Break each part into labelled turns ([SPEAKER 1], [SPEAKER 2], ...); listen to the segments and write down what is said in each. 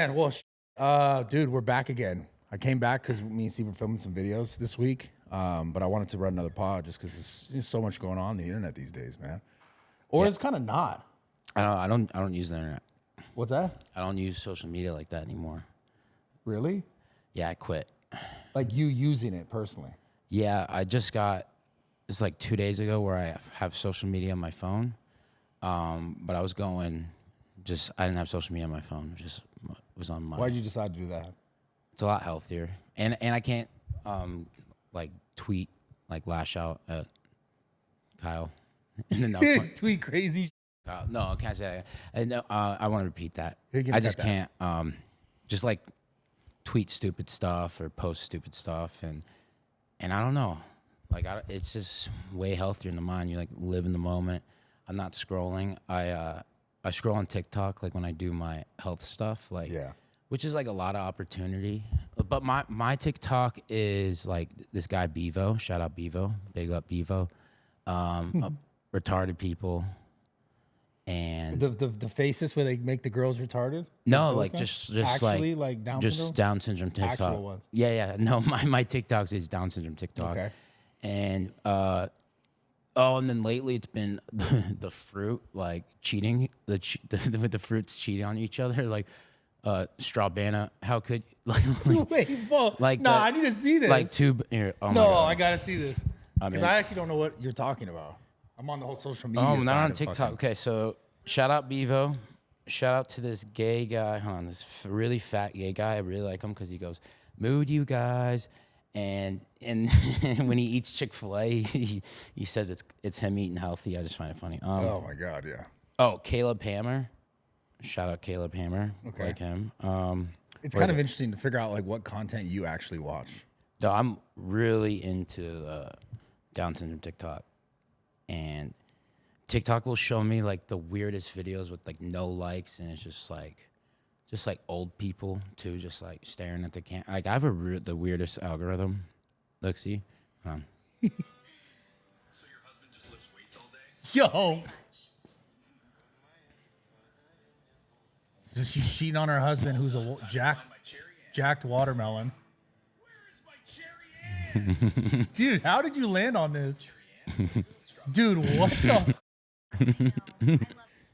[SPEAKER 1] man. Well, dude, we're back again. I came back because me and Steve were filming some videos this week. But I wanted to run another pod just because there's so much going on the internet these days, man. Or it's kind of not.
[SPEAKER 2] I don't use the internet.
[SPEAKER 1] What's that?
[SPEAKER 2] I don't use social media like that anymore.
[SPEAKER 1] Really?
[SPEAKER 2] Yeah, I quit.
[SPEAKER 1] Like you using it personally?
[SPEAKER 2] Yeah, I just got, it's like 2 days ago where I have social media on my phone. But I was going, I didn't have social media on my phone. It just was on my.
[SPEAKER 1] Why'd you decide to do that?
[SPEAKER 2] It's a lot healthier. And I can't, like, tweet, like, lash out at Kyle.
[SPEAKER 1] Tweet crazy.
[SPEAKER 2] No, I can't say that. No, I want to repeat that.
[SPEAKER 1] I
[SPEAKER 2] just can't, just, like, tweet stupid stuff or post stupid stuff. And I don't know. Like, it's just way healthier in the mind. You, like, live in the moment. I'm not scrolling. I scroll on TikTok, like, when I do my health stuff. Like,
[SPEAKER 1] yeah.
[SPEAKER 2] Which is, like, a lot of opportunity. But my TikTok is, like, this guy Bevo. Shout out Bevo. Big up Bevo. Retarded people. And
[SPEAKER 1] the faces where they make the girls retarded?
[SPEAKER 2] No, like just
[SPEAKER 1] actually like Down syndrome?
[SPEAKER 2] Just Down syndrome TikTok.
[SPEAKER 1] Actual ones.
[SPEAKER 2] Yeah. No, my TikToks is Down syndrome TikTok.
[SPEAKER 1] Okay.
[SPEAKER 2] And and then lately it's been the fruit like cheating, with the fruits cheating on each other, like Strawbana. How could
[SPEAKER 1] wait, whoa.
[SPEAKER 2] Like
[SPEAKER 1] no, I need to see this.
[SPEAKER 2] Like two. Here, oh
[SPEAKER 1] no,
[SPEAKER 2] my God.
[SPEAKER 1] I gotta see this because I actually don't know what you're talking about. I'm on the whole social media.
[SPEAKER 2] Oh, I'm not on
[SPEAKER 1] TikTok.
[SPEAKER 2] TikTok. Okay, so shout out Bevo. Shout out to this gay guy. Hold on, this really fat gay guy. I really like him because he goes, "Mood, you guys." And when he eats Chick-fil-A, he says it's him eating healthy. I just find it funny.
[SPEAKER 1] Oh my God, yeah.
[SPEAKER 2] Oh, Caleb Hammer. Shout out Caleb Hammer.
[SPEAKER 1] Okay.
[SPEAKER 2] Like him.
[SPEAKER 1] It's kind of interesting to figure out like what content you actually watch.
[SPEAKER 2] No, I'm really into Down syndrome TikTok. And TikTok will show me like the weirdest videos with like no likes, and it's just like old people too, just like staring at the camera. Like I have the weirdest algorithm. Look, see.
[SPEAKER 3] So your husband just lifts weights all day?
[SPEAKER 1] Yo. She's cheating on her husband, who's a jacked watermelon.
[SPEAKER 3] Where's my cherry?
[SPEAKER 1] Dude, how did you land on this? Dude, what the?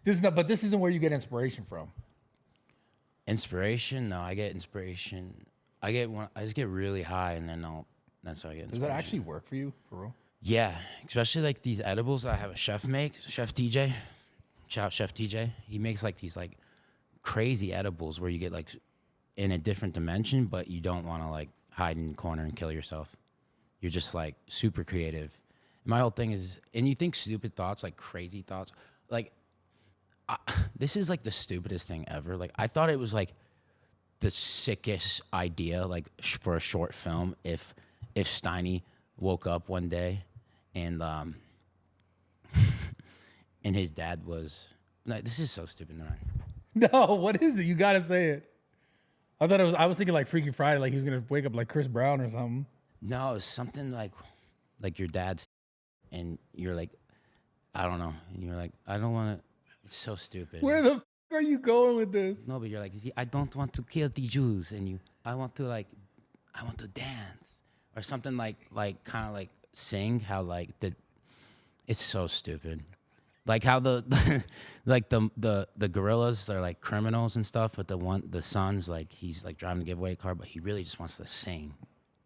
[SPEAKER 1] This isn't where you get inspiration from.
[SPEAKER 2] Inspiration? No, I get inspiration. I just get really high, and then that's how I get inspiration.
[SPEAKER 1] Does that actually work for you, for real?
[SPEAKER 2] Yeah, especially like these edibles I have a chef make, Chef TJ. Shout out Chef TJ. He makes like these like crazy edibles where you get like in a different dimension, but you don't want to like hide in the corner and kill yourself. You're just like super creative. My whole thing is, and you think stupid thoughts, like crazy thoughts, like this is like the stupidest thing ever. Like I thought it was like the sickest idea, like for a short film, if Steiny woke up one day and and his dad was like, this is so stupid.
[SPEAKER 1] No, what is it? You gotta say it. I was thinking like Freaky Friday, like he was gonna wake up like Chris Brown or something.
[SPEAKER 2] No, it's something like your dad's, and you're like, I don't know, and you're like, I don't want to. It's so stupid.
[SPEAKER 1] Where the f are you going with this?
[SPEAKER 2] No, but you're like, see, I don't want to kill the Jews, and I want to dance or something like kind of like sing how like it's so stupid. Like how the like the gorillas are like criminals and stuff, but the son's like he's like driving a giveaway car, but he really just wants to sing.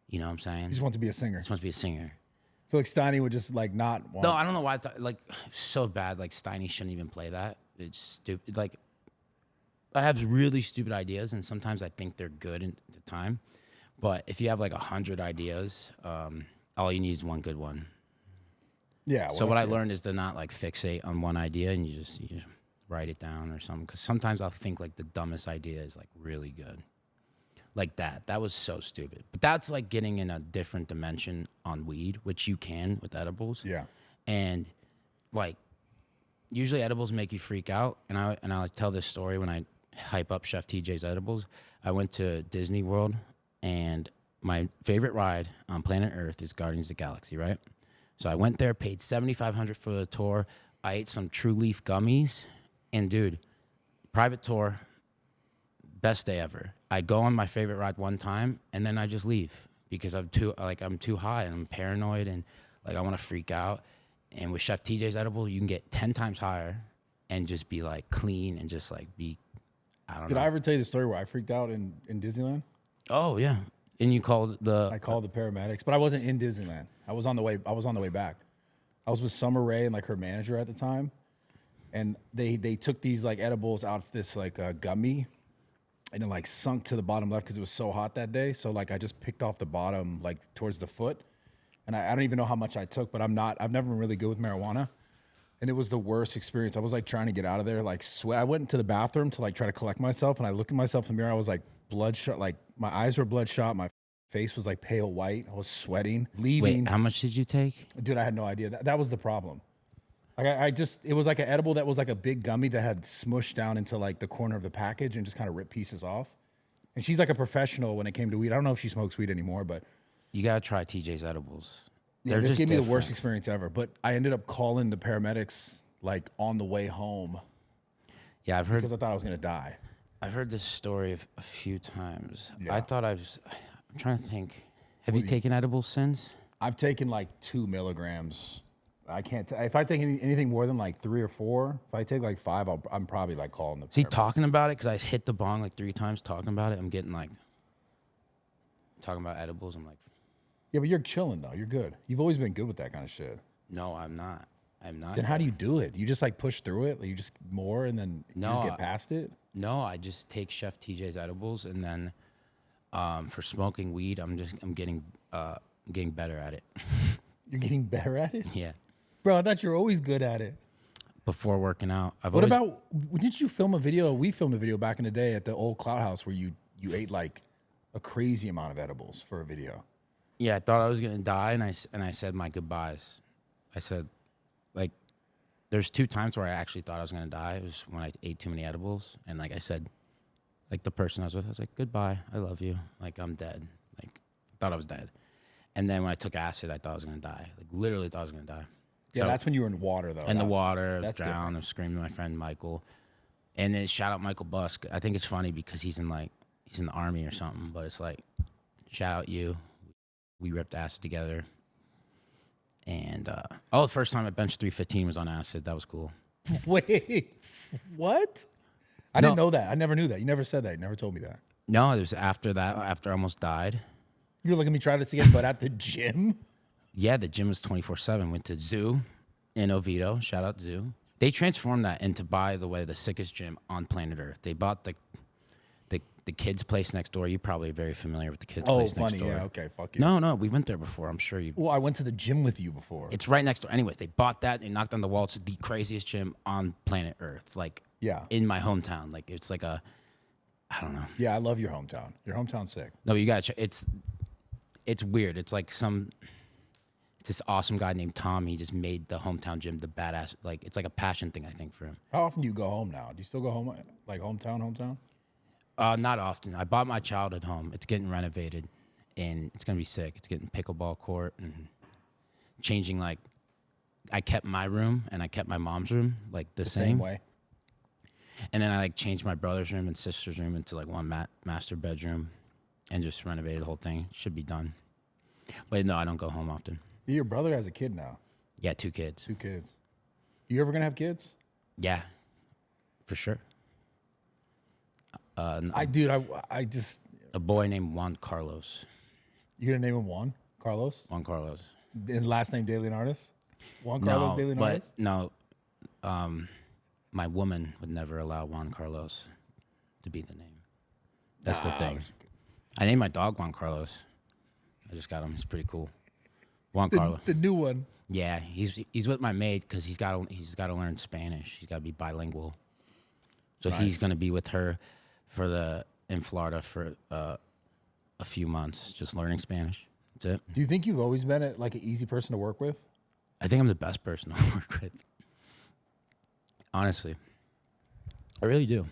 [SPEAKER 2] You know what I'm saying?
[SPEAKER 1] He just wants to be a singer.
[SPEAKER 2] Just wants to be a singer.
[SPEAKER 1] So like Steiny would just like not want.
[SPEAKER 2] No, I don't know why. I thought like so bad. Like Steiny shouldn't even play that. It's stupid. Like I have really stupid ideas, and sometimes I think they're good at the time. But if you have like 100 ideas, all you need is one good one.
[SPEAKER 1] Yeah. Well,
[SPEAKER 2] so what I learned is to not like fixate on one idea, and you just write it down or something. Because sometimes I'll think like the dumbest idea is like really good. Like that was so stupid. But that's like getting in a different dimension on weed, which you can with edibles.
[SPEAKER 1] Yeah.
[SPEAKER 2] And like usually edibles make you freak out. And I tell this story when I hype up Chef TJ's edibles. I went to Disney World, and my favorite ride on planet Earth is Guardians of the Galaxy, right? So I went there, paid $7,500 for the tour. I ate some True Leaf gummies, and dude, private tour. best day ever. I go on my favorite ride one time, and then I just leave because I'm too high and I'm paranoid and like I want to freak out. And with Chef TJ's edible, you can get 10 times higher and just be like clean and just like be, I don't know.
[SPEAKER 1] Did I ever tell you the story where I freaked out in Disneyland?
[SPEAKER 2] Oh yeah, and you called the.
[SPEAKER 1] I called the paramedics, but I wasn't in Disneyland. I was on the way back. I was with Summer Rae and like her manager at the time, and they took these like edibles out of this like gummy, and it like sunk to the bottom left because it was so hot that day. So like I just picked off the bottom like towards the foot, and I don't even know how much I took, but I've never been really good with marijuana, and it was the worst experience. I was like trying to get out of there, like sweat. I went into the bathroom to like try to collect myself, and I looked at myself in the mirror. I was like bloodshot, like my eyes were bloodshot. My face was like pale white. I was sweating. Leaving.
[SPEAKER 2] Wait, how much did you take?
[SPEAKER 1] Dude, I had no idea. That was the problem. Like it was like an edible that was like a big gummy that had smushed down into like the corner of the package and just kind of ripped pieces off. And she's like a professional when it came to weed. I don't know if she smokes weed anymore, but
[SPEAKER 2] You gotta try TJ's edibles.
[SPEAKER 1] yeah, this
[SPEAKER 2] just
[SPEAKER 1] gave me the worst
[SPEAKER 2] different.
[SPEAKER 1] experience ever. But I ended up calling the paramedics like on the way home
[SPEAKER 2] Yeah, I've heard.
[SPEAKER 1] because I thought I was gonna die.
[SPEAKER 2] I've heard this story a few times.
[SPEAKER 1] Yeah.
[SPEAKER 2] I'm trying to think. Have you taken edibles since?
[SPEAKER 1] I've taken like 2 milligrams. I can't. If I take anything more than like 3 or 4, if I take like 5, I'm probably like calling the.
[SPEAKER 2] See,
[SPEAKER 1] paramedics.
[SPEAKER 2] talking about it, because I hit the bong like 3 times talking about it, I'm getting like, talking about edibles, I'm like,
[SPEAKER 1] Yeah, but you're chilling though. You're good. You've always been good with that kind of shit.
[SPEAKER 2] no, I'm not. I'm not.
[SPEAKER 1] Then how do you do it? You just like push through it? Like you just more and then you just
[SPEAKER 2] No,
[SPEAKER 1] get past it?
[SPEAKER 2] No, I just take Chef TJ's edibles, and then for smoking weed, I'm getting better at it.
[SPEAKER 1] You're getting better at it?
[SPEAKER 2] Yeah.
[SPEAKER 1] Bro, I thought you were always good at it.
[SPEAKER 2] Before working out,
[SPEAKER 1] What about, didn't you film a video? We filmed a video back in the day at the old Cloud House where you ate like a crazy amount of edibles for a video.
[SPEAKER 2] Yeah, I thought I was gonna die, and I said my goodbyes. I said, like, there's 2 times where I actually thought I was gonna die. It was when I ate too many edibles, and like I said, like the person I was with, I was like, goodbye, I love you, like I'm dead, like I thought I was dead. And then when I took acid, I thought I was gonna die, like literally thought I was gonna die.
[SPEAKER 1] Yeah,
[SPEAKER 2] So-
[SPEAKER 1] that's when you were in water though.
[SPEAKER 2] in the water,
[SPEAKER 1] That's
[SPEAKER 2] drowned,
[SPEAKER 1] different.
[SPEAKER 2] and screaming at my friend Michael. And then shout out Michael Busk. I think it's funny because he's in the army or something, but it's like, shout out you. We ripped acid together. And the first time I benched 315 was on acid. That was cool.
[SPEAKER 1] Wait, what? I
[SPEAKER 2] No.
[SPEAKER 1] didn't know that. I never knew that. You never said that. You never told me that.
[SPEAKER 2] No, it was after that, after I almost died.
[SPEAKER 1] You were looking at me trying this again, but at the gym?
[SPEAKER 2] Yeah, the gym was 24/7. Went to Zoo in Oviedo. Shout out Zoo. They transformed that into, by the way, the sickest gym on planet Earth. They bought the kids' place next door. You're probably very familiar with the kids'
[SPEAKER 1] Oh,
[SPEAKER 2] place
[SPEAKER 1] funny.
[SPEAKER 2] next door.
[SPEAKER 1] Yeah, okay, fuck you.
[SPEAKER 2] No, we went there before. I'm sure you.
[SPEAKER 1] Well, I went to the gym with you before.
[SPEAKER 2] It's right next door. Anyways, they bought that. They knocked on the wall. It's the craziest gym on planet Earth. Like,
[SPEAKER 1] Yeah.
[SPEAKER 2] in my hometown. Like, it's like I don't know.
[SPEAKER 1] Yeah, I love your hometown. Your hometown's sick.
[SPEAKER 2] No, you gotta check. It's weird. It's like it's this awesome guy named Tom. He just made the hometown gym the badass. Like, it's like a passion thing, I think, for him.
[SPEAKER 1] How often do you go home now? Do you still go home, like hometown?
[SPEAKER 2] Not often. I bought my childhood home. It's getting renovated, and it's gonna be sick. It's getting pickleball court and changing. Like, I kept my room and I kept my mom's room like the
[SPEAKER 1] Same way.
[SPEAKER 2] and then I like changed my brother's room and sister's room into like one master bedroom, and just renovated the whole thing. Should be done, but no, I don't go home often.
[SPEAKER 1] Your brother has a kid now.
[SPEAKER 2] Yeah, 2 kids.
[SPEAKER 1] 2 kids. You ever gonna have kids?
[SPEAKER 2] Yeah, for sure.
[SPEAKER 1] I just.
[SPEAKER 2] A boy named Juan Carlos.
[SPEAKER 1] You gonna name him Juan Carlos?
[SPEAKER 2] Juan Carlos.
[SPEAKER 1] And last name De Leonardis? Juan Carlos De Leonardis?
[SPEAKER 2] But no, my woman would never allow Juan Carlos to be the name. That's the thing. I named my dog Juan Carlos. I just got him. He's pretty cool. Juan Carlos.
[SPEAKER 1] The new one.
[SPEAKER 2] Yeah, he's with my maid because he's got to learn Spanish. He's got to be bilingual. So he's gonna be with her in Florida for a few months, just learning Spanish. That's it.
[SPEAKER 1] Do you think you've always been an easy person to work with?
[SPEAKER 2] I think I'm the best person to work with. Honestly, I really do.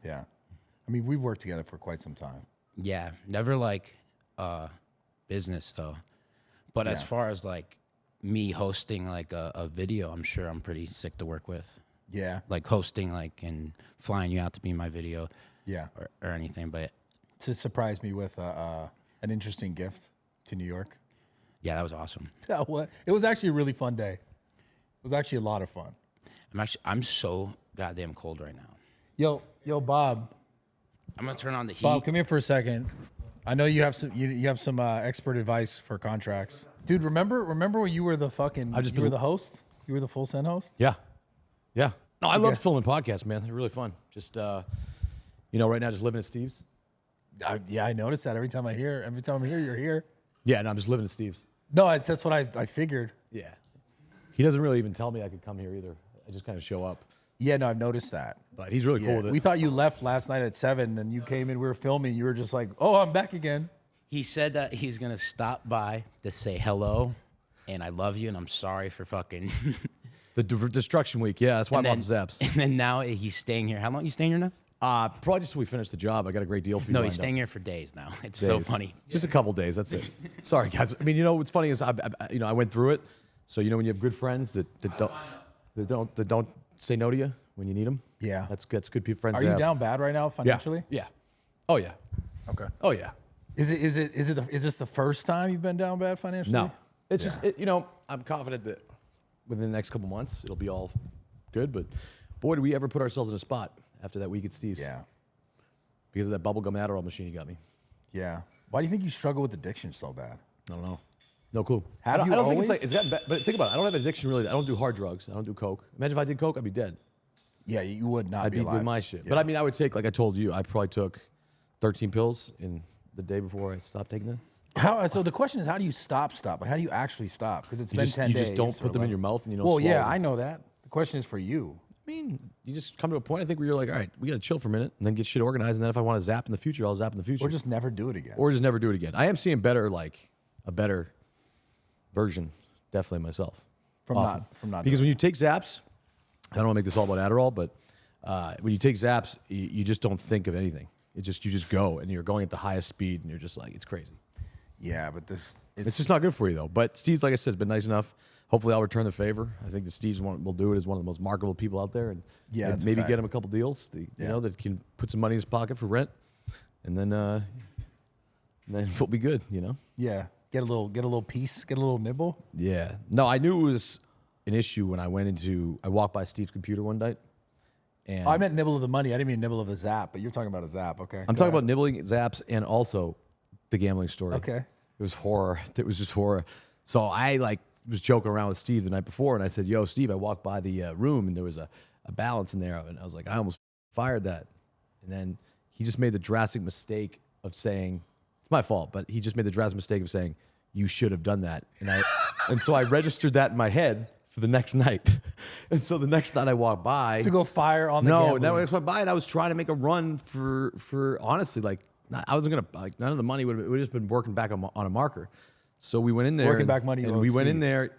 [SPEAKER 1] Yeah. I mean, we've worked together for quite some time.
[SPEAKER 2] Yeah, never like business though. But as far as like me hosting like a video, I'm sure I'm pretty sick to work with.
[SPEAKER 1] Yeah.
[SPEAKER 2] Like hosting like and flying you out to be in my video.
[SPEAKER 1] Yeah.
[SPEAKER 2] or anything. But
[SPEAKER 1] To surprise me with an interesting gift to New York.
[SPEAKER 2] yeah, that was awesome.
[SPEAKER 1] Yeah, what? It was actually a really fun day. It was actually a lot of fun.
[SPEAKER 2] I'm so goddamn cold right now.
[SPEAKER 1] Yo, Bob.
[SPEAKER 2] I'm gonna turn on the heat.
[SPEAKER 1] Bob, come here for a second. I know you have some expert advice for contracts, dude. Remember when you were the fucking you were the host? You were the full send host.
[SPEAKER 4] Yeah. No, I love filming podcasts, man. They're really fun. Just right now, just living at Steve's.
[SPEAKER 1] I noticed that every time I'm here, you're here.
[SPEAKER 4] Yeah, no, I'm just living at Steve's.
[SPEAKER 1] No, that's what I figured.
[SPEAKER 4] Yeah. He doesn't really even tell me I could come here either. I just kind of show up.
[SPEAKER 1] Yeah, no, I've noticed that.
[SPEAKER 4] But he's really cool with it.
[SPEAKER 1] We thought you left last night at 7, and you came in. We were filming. You were just like, "Oh, I'm back again."
[SPEAKER 2] He said that he's gonna stop by to say hello, and I love you, and I'm sorry for fucking.
[SPEAKER 4] The destruction week. Yeah, that's why I'm off the Zaps.
[SPEAKER 2] And then now he's staying here. How long are you staying here now?
[SPEAKER 4] Probably just till we finish the job. I got a great deal for you.
[SPEAKER 2] No,
[SPEAKER 4] lined
[SPEAKER 2] he's staying
[SPEAKER 4] up.
[SPEAKER 2] here for days now. It's so funny.
[SPEAKER 4] Just a couple days. That's it. Sorry, guys. I mean, what's funny is I went through it. So when you have good friends that don't say no to you when you need them.
[SPEAKER 1] Yeah,
[SPEAKER 4] that's good people friends.
[SPEAKER 1] Are
[SPEAKER 4] to
[SPEAKER 1] you
[SPEAKER 4] have.
[SPEAKER 1] down bad right now financially?
[SPEAKER 4] Yeah. Oh yeah.
[SPEAKER 1] Okay.
[SPEAKER 4] Oh yeah.
[SPEAKER 1] Is this the first time you've been down bad financially?
[SPEAKER 4] No. It's just I'm confident that within the next couple months it'll be all good. But boy, did we ever put ourselves in a spot after that week at Steve's.
[SPEAKER 1] Yeah.
[SPEAKER 4] Because of that bubblegum Adderall machine you got me.
[SPEAKER 1] Yeah. Why do you think you struggle with addiction so bad?
[SPEAKER 4] I don't know. No clue.
[SPEAKER 1] Have
[SPEAKER 4] I
[SPEAKER 1] you
[SPEAKER 4] don't
[SPEAKER 1] always?
[SPEAKER 4] think it's gotten bad. But think about it. I don't have addiction really. I don't do hard drugs. I don't do coke. Imagine if I did coke, I'd be dead.
[SPEAKER 1] Yeah, you would not
[SPEAKER 4] I'd
[SPEAKER 1] be
[SPEAKER 4] be
[SPEAKER 1] alive.
[SPEAKER 4] with my shit.
[SPEAKER 1] Yeah.
[SPEAKER 4] But I mean, I would take, like I told you, I probably took 13 pills in the day before I stopped taking them.
[SPEAKER 1] So the question is, how do you stop? Like, how do you actually stop? Because it's been 10
[SPEAKER 4] You
[SPEAKER 1] days.
[SPEAKER 4] just don't put them in your mouth and you don't
[SPEAKER 1] Well,
[SPEAKER 4] swallow
[SPEAKER 1] yeah,
[SPEAKER 4] them.
[SPEAKER 1] I know that. The question is for you.
[SPEAKER 4] I mean, you just come to a point, I think, where you're like, all right, we got to chill for a minute and then get shit organized. And then if I want to zap in the future, I'll zap in the future.
[SPEAKER 1] Or just never do it again.
[SPEAKER 4] Or just never do it again. I am seeing a better version, definitely myself.
[SPEAKER 1] From not
[SPEAKER 4] Because
[SPEAKER 1] doing
[SPEAKER 4] when you take zaps, I don't want to make this all about Adderall, but when you take zaps, you just don't think of anything. You just go, and you're going at the highest speed, and you're just like, it's crazy.
[SPEAKER 1] Yeah, but
[SPEAKER 4] It's just not good for you, though. But Steve's, like I said, has been nice enough. Hopefully, I'll return the favor. I think that Steve's will do it as one of the most marketable people out there, and
[SPEAKER 1] that's a
[SPEAKER 4] maybe
[SPEAKER 1] fact.
[SPEAKER 4] get him a couple deals, that can put some money in his pocket for rent, and then we'll be good,
[SPEAKER 1] Yeah. Get a little piece, get a little nibble.
[SPEAKER 4] Yeah. No, I knew it was an issue when I walked by Steve's computer one night. And
[SPEAKER 1] Oh, I meant nibble of the money. I didn't mean nibble of a zap, but you're talking about a zap. Okay.
[SPEAKER 4] I'm talking about nibbling zaps and also the gambling story.
[SPEAKER 1] Okay.
[SPEAKER 4] It was horror. It was just horror. So I was joking around with Steve the night before, and I said, "Yo, Steve, I walked by the room and there was a balance in there," and I was like, "I almost fired that." And then he just made the drastic mistake of saying, "It's my fault," but he just made the drastic mistake of saying, "You should have done that." And so I registered that in my head for the next night. And so the next night I walked by
[SPEAKER 1] To go fire on the
[SPEAKER 4] No,
[SPEAKER 1] gambling.
[SPEAKER 4] that was went by, and I was trying to make a run for honestly, I wasn't gonna none of the money would have just been working back on a marker. So we went in there,
[SPEAKER 1] Working back money you
[SPEAKER 4] and
[SPEAKER 1] owed
[SPEAKER 4] we went
[SPEAKER 1] Steve.
[SPEAKER 4] in there.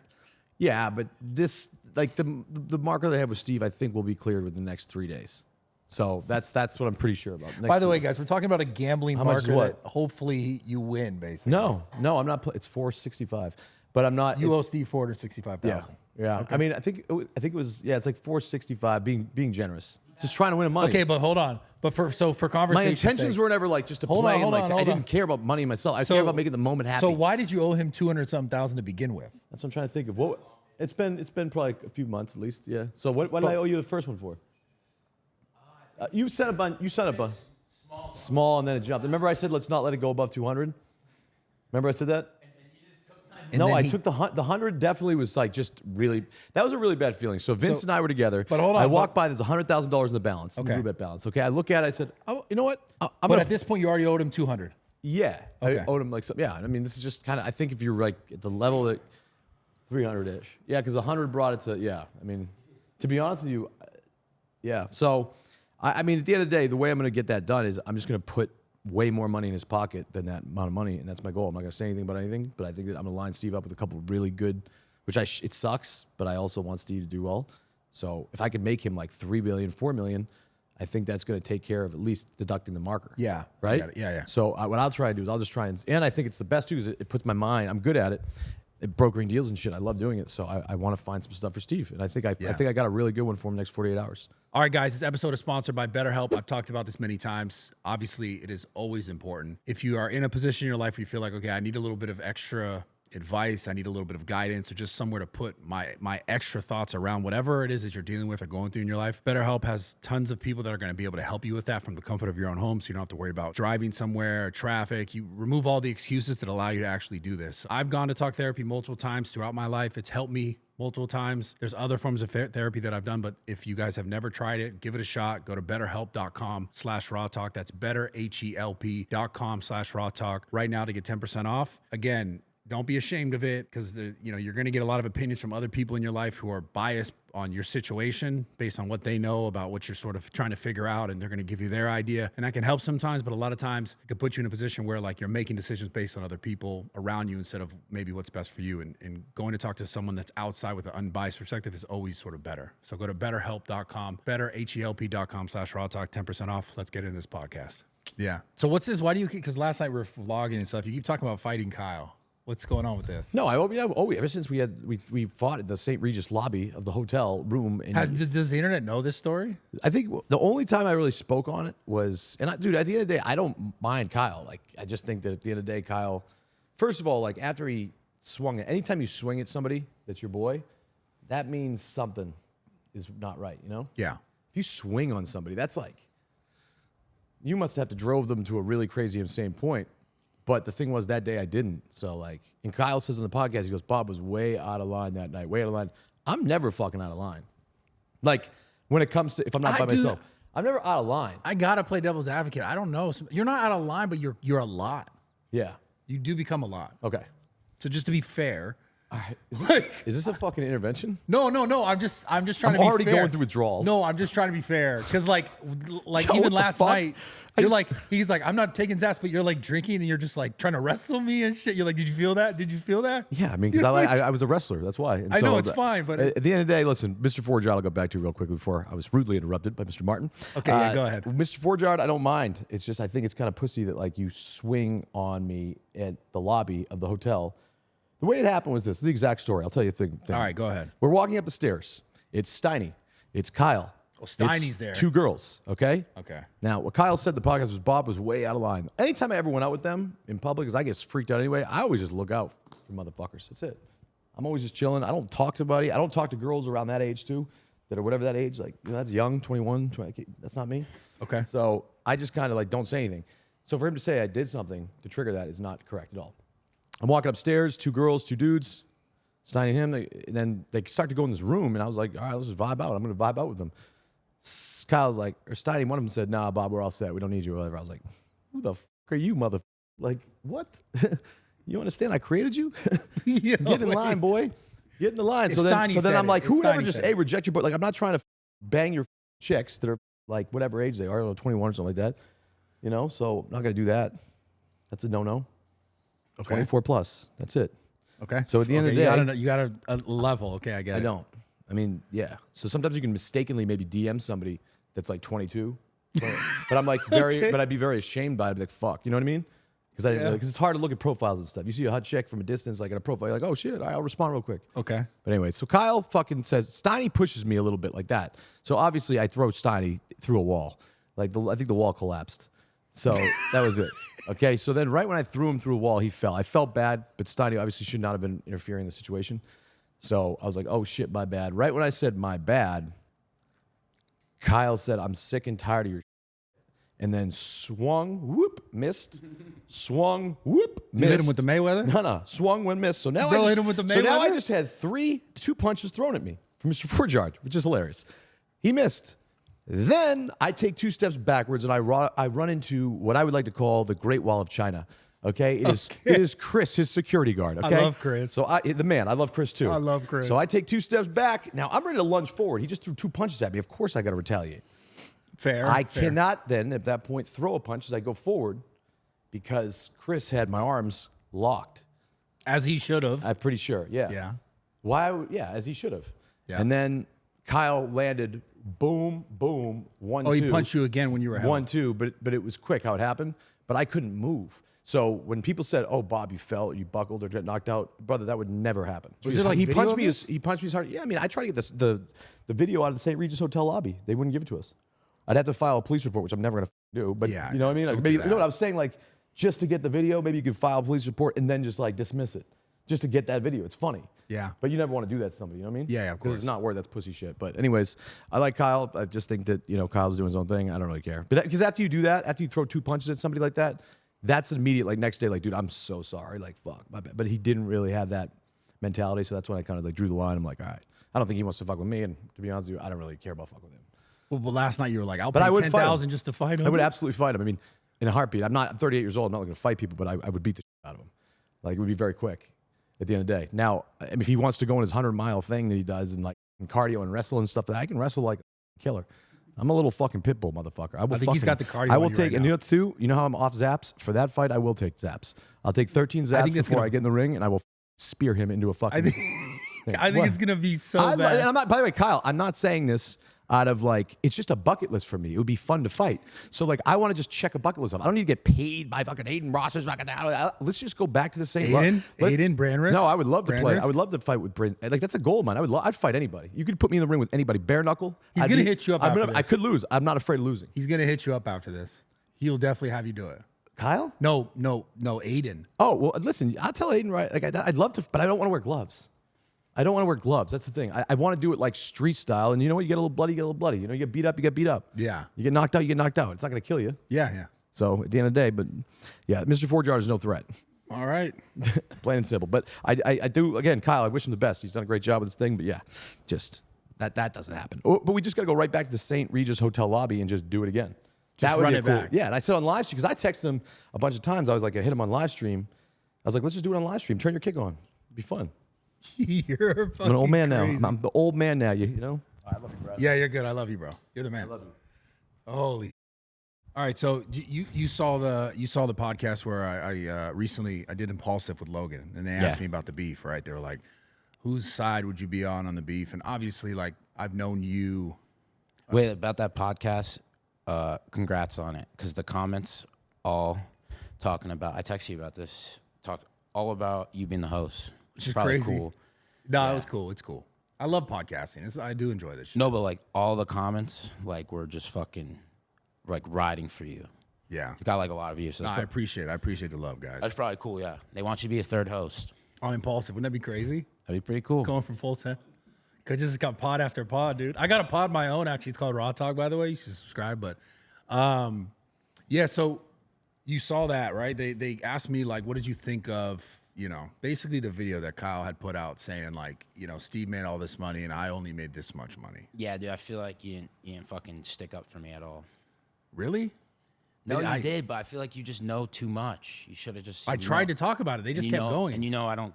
[SPEAKER 4] Yeah, but this the marker that I have with Steve, I think will be cleared within the next 3 days. So that's what I'm pretty sure about.
[SPEAKER 1] By the way, guys, we're talking about a gambling
[SPEAKER 4] How much is
[SPEAKER 1] marker
[SPEAKER 4] what?
[SPEAKER 1] that hopefully you win, basically.
[SPEAKER 4] no, I'm not. It's 465, but I'm not.
[SPEAKER 1] You owe Steve $465,000.
[SPEAKER 4] Yeah. Okay. I mean, I think it was. Yeah, it's like 465. Being generous, just trying to win money.
[SPEAKER 1] Okay, but hold on. But for
[SPEAKER 4] My
[SPEAKER 1] conversation's
[SPEAKER 4] intentions
[SPEAKER 1] sake,
[SPEAKER 4] were never just to
[SPEAKER 1] Hold
[SPEAKER 4] play.
[SPEAKER 1] on, hold
[SPEAKER 4] and
[SPEAKER 1] on,
[SPEAKER 4] I
[SPEAKER 1] hold
[SPEAKER 4] didn't
[SPEAKER 1] on.
[SPEAKER 4] care about money myself. I care about making the moment happy.
[SPEAKER 1] So why did you owe him 200-something to begin with?
[SPEAKER 4] That's what I'm trying to think of. What it's been probably a few months at least. Yeah. So what did I owe you the first one for? You set up small, and then it jumped. Remember I said let's not let it go above 200. Remember I said that?
[SPEAKER 1] And
[SPEAKER 4] No,
[SPEAKER 1] then
[SPEAKER 4] I
[SPEAKER 1] he-
[SPEAKER 4] took the 100. Definitely was just really. That was a really bad feeling. So Vince and I were together.
[SPEAKER 1] But hold on,
[SPEAKER 4] I walked by. There's $100,000 in the balance.
[SPEAKER 1] Okay.
[SPEAKER 4] In the Roobet balance. Okay. I look at it. I said, oh, you know what? I'm
[SPEAKER 1] But
[SPEAKER 4] gonna
[SPEAKER 1] at this point, you already owed him 200.
[SPEAKER 4] Yeah,
[SPEAKER 1] Okay.
[SPEAKER 4] I owed him some. Yeah, I mean, this is just kind of. I think if you're at the level that 300-ish, yeah, because 100 brought it to. Yeah, I mean, to be honest with you, yeah. So, I mean, at the end of the day, the way I'm going to get that done is I'm just going to put way more money in his pocket than that amount of money, and that's my goal. I'm not going to say anything about anything, but I think that I'm going to line Steve up with a couple of really good. Which it sucks, but I also want Steve to do well. So if I could make him like $3 million, $4 million. I think that's going to take care of at least deducting the marker.
[SPEAKER 1] Yeah.
[SPEAKER 4] Right?
[SPEAKER 1] Got it. Yeah.
[SPEAKER 4] So what I'll try and do is I'll just try and I think it's the best too because it puts my mind, I'm good at it. brokering deals and shit. I love doing it. So I want to find some stuff for Steve. And I think I got a really good one for him next 48 hours.
[SPEAKER 1] All right, guys, this episode is sponsored by BetterHelp. I've talked about this many times. Obviously, it is always important. If you are in a position in your life where you feel like, okay, I need a little bit of extra advice, I need a little bit of guidance, or just somewhere to put my extra thoughts around whatever it is that you're dealing with or going through in your life, BetterHelp has tons of people that are going to be able to help you with that from the comfort of your own home, so you don't have to worry about driving somewhere, traffic. You remove all the excuses that allow you to actually do this. I've gone to talk therapy multiple times throughout my life. It's helped me multiple times. There's other forms of therapy that I've done, but if you guys have never tried it, give it a shot. Go to betterhelp.com/rawtalk. That's betterhelp.com/rawtalk right now to get 10% off. Again, don't be ashamed of it, because you're going to get a lot of opinions from other people in your life who are biased on your situation based on what they know about what you're sort of trying to figure out, and they're going to give you their idea, and that can help sometimes, but a lot of times it can put you in a position where like you're making decisions based on other people around you instead of maybe what's best for you, and going to talk to someone that's outside with an unbiased perspective is always sort of better. So go to betterhelp.com, betterhelp.com/rawtalk, 10% off. Let's get into this podcast. Yeah. So what's this? Why do you keep, because last night we were vlogging and stuff, you keep talking about fighting Kyle. What's going on with this?
[SPEAKER 4] No, ever since we fought at the St. Regis lobby of the hotel room. And
[SPEAKER 1] does the internet know this story?
[SPEAKER 4] I think the only time I really spoke on it was, dude, at the end of the day, I don't mind Kyle. Like, I just think that at the end of the day, Kyle, first of all, like after he swung it, anytime you swing at somebody that's your boy, that means something is not right, you know?
[SPEAKER 1] Yeah.
[SPEAKER 4] If you swing on somebody, that's like, you must have to drove them to a really crazy, insane point. But the thing was, that day I didn't. So, like, and Kyle says on the podcast, he goes, Bob was way out of line that night, way out of line. I'm never fucking out of line. Like, when it comes to, if I'm not by myself, I'm never out of line.
[SPEAKER 1] I got to play devil's advocate. I don't know. You're not out of line, but you're a lot.
[SPEAKER 4] Yeah.
[SPEAKER 1] You do become a lot.
[SPEAKER 4] Okay.
[SPEAKER 1] So just to be fair.
[SPEAKER 4] All right. Is this a fucking intervention?
[SPEAKER 1] No. I'm just trying to be fair.
[SPEAKER 4] I'm already going through withdrawals.
[SPEAKER 1] No, I'm just trying to be fair. Because like
[SPEAKER 4] Yo,
[SPEAKER 1] even last night,
[SPEAKER 4] he's
[SPEAKER 1] like, I'm not taking Zast, but you're like drinking and you're just like trying to wrestle me and shit. You're like, did you feel that? Did you feel that?
[SPEAKER 4] Yeah, I mean, because I was a wrestler. That's why. And
[SPEAKER 1] I know it's fine, but
[SPEAKER 4] at the end of the day, listen, Mr. Forjard, I'll go back to real quickly before I was rudely interrupted by Mr. Martyn.
[SPEAKER 1] Okay, yeah, go ahead.
[SPEAKER 4] Mr. Forjard, I don't mind. It's just I think it's kind of pussy that like you swing on me at the lobby of the hotel. The way it happened was this. This is the exact story. I'll tell you the thing.
[SPEAKER 1] All right, go ahead.
[SPEAKER 4] We're walking up the stairs. It's Steiny. It's Kyle.
[SPEAKER 1] Oh, Steiny's
[SPEAKER 4] it's
[SPEAKER 1] there.
[SPEAKER 4] Two girls, okay?
[SPEAKER 1] Okay.
[SPEAKER 4] Now, what Kyle said in the podcast was Bob was way out of line. Anytime I ever went out with them in public, because I get freaked out anyway, I always just look out for motherfuckers. That's it. I'm always just chilling. I don't talk to anybody. I don't talk to girls around that age, too, that are whatever that age. Like, that's young, 21, 20. That's not me.
[SPEAKER 1] Okay.
[SPEAKER 4] So I just kind of like don't say anything. So for him to say I did something to trigger that is not correct at all. I'm walking upstairs, two girls, two dudes. Steiny and him, and then they start to go in this room, and I was like, all right, let's just vibe out. I'm going to vibe out with them. Kyle's like, or Steiny, one of them said, nah, Bob, we're all set. We don't need you or whatever. I was like, who the fuck are you, mother? Like, what? You understand I created you? Get in line, boy. Get in the line. So then I'm like, whoever just, reject your boy. Like, I'm not trying to bang your chicks that are like whatever age they are, I don't know, 21 or something like that. You know, so I'm not going to do that. That's a no-no. Okay. 24 plus. That's it.
[SPEAKER 1] Okay.
[SPEAKER 4] So at the end of the day,
[SPEAKER 1] you got a level. Okay, I get it.
[SPEAKER 4] I don't. I mean, yeah. So sometimes you can mistakenly maybe DM somebody that's like 22, but I'm like but I'd be very ashamed by it. I'd be like, fuck, you know what I mean? Because it's hard to look at profiles and stuff. You see a hot chick from a distance, like in a profile, you're like, oh shit, I'll respond real quick.
[SPEAKER 1] Okay.
[SPEAKER 4] But anyway, so Kyle fucking says Steiny pushes me a little bit like that. So obviously I throw Steiny through a wall. Like I think the wall collapsed. So that was it. Okay, so then right when I threw him through a wall, he fell. I felt bad, but Steiny obviously should not have been interfering in the situation. So I was like, oh shit, my bad. Right when I said my bad, Kyle said, I'm sick and tired of your shit. And then swung, whoop, missed. Swung, whoop, missed.
[SPEAKER 1] You hit him with the Mayweather?
[SPEAKER 4] No. Swung when missed. So now
[SPEAKER 1] hit him with the Mayweather?
[SPEAKER 4] So now I just had two punches thrown at me from Mr. Forjard, which is hilarious. He missed. Then I take two steps backwards and I run into what I would like to call the Great Wall of China. Okay, it is Chris, his security guard. Okay,
[SPEAKER 1] I love Chris.
[SPEAKER 4] So I love Chris too.
[SPEAKER 1] I love Chris.
[SPEAKER 4] So I take two steps back. Now I'm ready to lunge forward. He just threw two punches at me. Of course I got to retaliate.
[SPEAKER 1] Fair.
[SPEAKER 4] I cannot then at that point throw a punch as I go forward because Chris had my arms locked.
[SPEAKER 1] As he should have.
[SPEAKER 4] I'm pretty sure. Yeah.
[SPEAKER 1] Yeah.
[SPEAKER 4] Why? Yeah, as he should have.
[SPEAKER 1] Yeah.
[SPEAKER 4] And then Kyle landed. Boom, boom, 1-2.
[SPEAKER 1] Oh, he punched you again when you were held.
[SPEAKER 4] 1-2, but it was quick how it happened. But I couldn't move. So when people said, "Oh, Bob, you fell, you buckled, or got knocked out," brother, that would never happen.
[SPEAKER 1] Was there, like,
[SPEAKER 4] he
[SPEAKER 1] video
[SPEAKER 4] punched
[SPEAKER 1] of
[SPEAKER 4] me
[SPEAKER 1] this?
[SPEAKER 4] he punched me as hard. Yeah, I mean, I tried to get the video out of the St. Regis Hotel lobby. They wouldn't give it to us. I'd have to file a police report, which I'm never gonna do. But
[SPEAKER 1] Yeah,
[SPEAKER 4] you know what I mean? Like,
[SPEAKER 1] don't
[SPEAKER 4] maybe
[SPEAKER 1] do
[SPEAKER 4] you know what
[SPEAKER 1] that.
[SPEAKER 4] I was saying? Like, just to get the video, maybe you could file a police report and then just like dismiss it, just to get that video. It's funny.
[SPEAKER 1] Yeah.
[SPEAKER 4] But you never want to do that to somebody. You know what I mean?
[SPEAKER 1] Yeah, of
[SPEAKER 4] Because
[SPEAKER 1] course.
[SPEAKER 4] it's not worth that's pussy shit. But anyways, I like Kyle. I just think that Kyle's doing his own thing. I don't really care. But because after you do that, after you throw 2 punches at somebody like that, that's immediate. Like next day, like, dude, I'm so sorry. Like, fuck, my bad. But he didn't really have that mentality, so that's when I kind of like drew the line. I'm like, all right, I don't think he wants to fuck with me, and to be honest with you, I don't really care about fucking with him.
[SPEAKER 1] Well, but last night you were like, I'll
[SPEAKER 4] But I
[SPEAKER 1] pay
[SPEAKER 4] would fight him.
[SPEAKER 1] 10,000 just to fight him.
[SPEAKER 4] I would absolutely fight him. I mean, in a heartbeat. I'm 38 years old. I'm not going to fight people, but I would beat the shit out of him. Like, it would be very quick at the end of the day. Now, I mean, if he wants to go on his 100-mile thing that he does and like cardio and wrestle and stuff, I can wrestle like a killer. I'm a little fucking pit bull, motherfucker. I
[SPEAKER 1] think he's got the cardio
[SPEAKER 4] I
[SPEAKER 1] on
[SPEAKER 4] will
[SPEAKER 1] you
[SPEAKER 4] take,
[SPEAKER 1] right
[SPEAKER 4] and
[SPEAKER 1] now.
[SPEAKER 4] you know what, too? You know how I'm off zaps? For that fight, I will take zaps. I'll take 13 zaps
[SPEAKER 1] think that's
[SPEAKER 4] before
[SPEAKER 1] gonna-
[SPEAKER 4] I get in the ring, and I will
[SPEAKER 1] I
[SPEAKER 4] spear him into a fucking
[SPEAKER 1] think, I think
[SPEAKER 4] What?
[SPEAKER 1] it's going to be so
[SPEAKER 4] And
[SPEAKER 1] bad.
[SPEAKER 4] I'm not, by the way, Kyle, I'm not saying this out of like, it's just a bucket list for me. It would be fun to fight. So like, I want to just check a bucket list off. I don't need to get paid by fucking Aiden Ross's. Let's just go back to the same.
[SPEAKER 1] Aiden Brandrist?
[SPEAKER 4] No, I would love to play.
[SPEAKER 1] Brandrist?
[SPEAKER 4] I would love to fight with Brand. Like that's a goal of mine. I'd fight anybody. You could put me in the ring with anybody. Bare knuckle.
[SPEAKER 1] He's
[SPEAKER 4] I'd
[SPEAKER 1] gonna
[SPEAKER 4] be-
[SPEAKER 1] hit you up
[SPEAKER 4] I'm
[SPEAKER 1] after
[SPEAKER 4] gonna- I
[SPEAKER 1] this.
[SPEAKER 4] could lose. I'm not afraid of losing.
[SPEAKER 1] He's going to hit you up after this. He'll definitely have you do it.
[SPEAKER 4] Kyle?
[SPEAKER 1] No, Aiden.
[SPEAKER 4] Oh well, listen. I'll tell Aiden right. Like I'd love to, but I don't want to wear gloves. I don't want to wear gloves. That's the thing. I want to do it like street style. And you know what? You get a little bloody, you get a little bloody. You know, you get beat up, you get beat up.
[SPEAKER 1] Yeah.
[SPEAKER 4] You get knocked out, you get knocked out. It's not going to kill you.
[SPEAKER 1] Yeah.
[SPEAKER 4] So at the end of the day, but yeah, Mr. Four Jar is no threat.
[SPEAKER 1] All right.
[SPEAKER 4] Plain and simple. But I do, again, Kyle, I wish him the best. He's done a great job with this thing. But yeah, just that doesn't happen. Oh, but we just got to go right back to the St. Regis Hotel lobby and just do it again.
[SPEAKER 1] Just
[SPEAKER 4] that would
[SPEAKER 1] run
[SPEAKER 4] be
[SPEAKER 1] it
[SPEAKER 4] cool.
[SPEAKER 1] back.
[SPEAKER 4] Yeah, and I said on live stream, because I texted him a bunch of times. I was like, I hit him on live stream. I was like, let's just do it on live stream. Turn your kick on. It'd be fun.
[SPEAKER 1] You're fucking
[SPEAKER 4] I'm an old man
[SPEAKER 1] crazy.
[SPEAKER 4] now. I'm the old man now. You know? I love you, Brad.
[SPEAKER 1] Yeah, you're good. I love you, bro. You're the man.
[SPEAKER 4] I love you.
[SPEAKER 1] Holy. All right, so you saw the podcast where I recently I did Impulsive with Logan, and they asked
[SPEAKER 2] Yeah.
[SPEAKER 1] me about the beef. Right? They were like, "Whose side would you be on the beef?" And obviously, like I've known you.
[SPEAKER 2] Wait, about that podcast, congrats on it. Because the comments all talking about, I texted you about this, talk all about you being the host. Which
[SPEAKER 1] is
[SPEAKER 2] probably
[SPEAKER 1] crazy.
[SPEAKER 2] cool.
[SPEAKER 1] No, it was cool. It's cool. I love podcasting. I do enjoy this shit.
[SPEAKER 2] No, but like all the comments, like were just fucking like riding for you.
[SPEAKER 1] Yeah.
[SPEAKER 2] You got like a lot of views. So
[SPEAKER 1] No,
[SPEAKER 2] that's,
[SPEAKER 1] I appreciate it. I appreciate the love, guys.
[SPEAKER 2] that's probably cool, yeah. They want you to be a third host.
[SPEAKER 1] On Impulsive. Wouldn't that be crazy?
[SPEAKER 2] That'd be pretty cool.
[SPEAKER 1] Going from full send. Cause just got pod after pod, dude. I got a pod my own, actually. It's called RAWTALK, by the way. You should subscribe. But yeah, so you saw that, right? They asked me, like, what did you think of, basically the video that Kyle had put out saying, like, Steve made all this money and I only made this much money.
[SPEAKER 2] Yeah, dude, I feel like you didn't fucking stick up for me at all.
[SPEAKER 1] Really?
[SPEAKER 2] No,
[SPEAKER 1] I
[SPEAKER 2] you did, but I feel like you just know too much. You should have just.
[SPEAKER 1] I tried to talk about it. They just kept going.
[SPEAKER 2] And I don't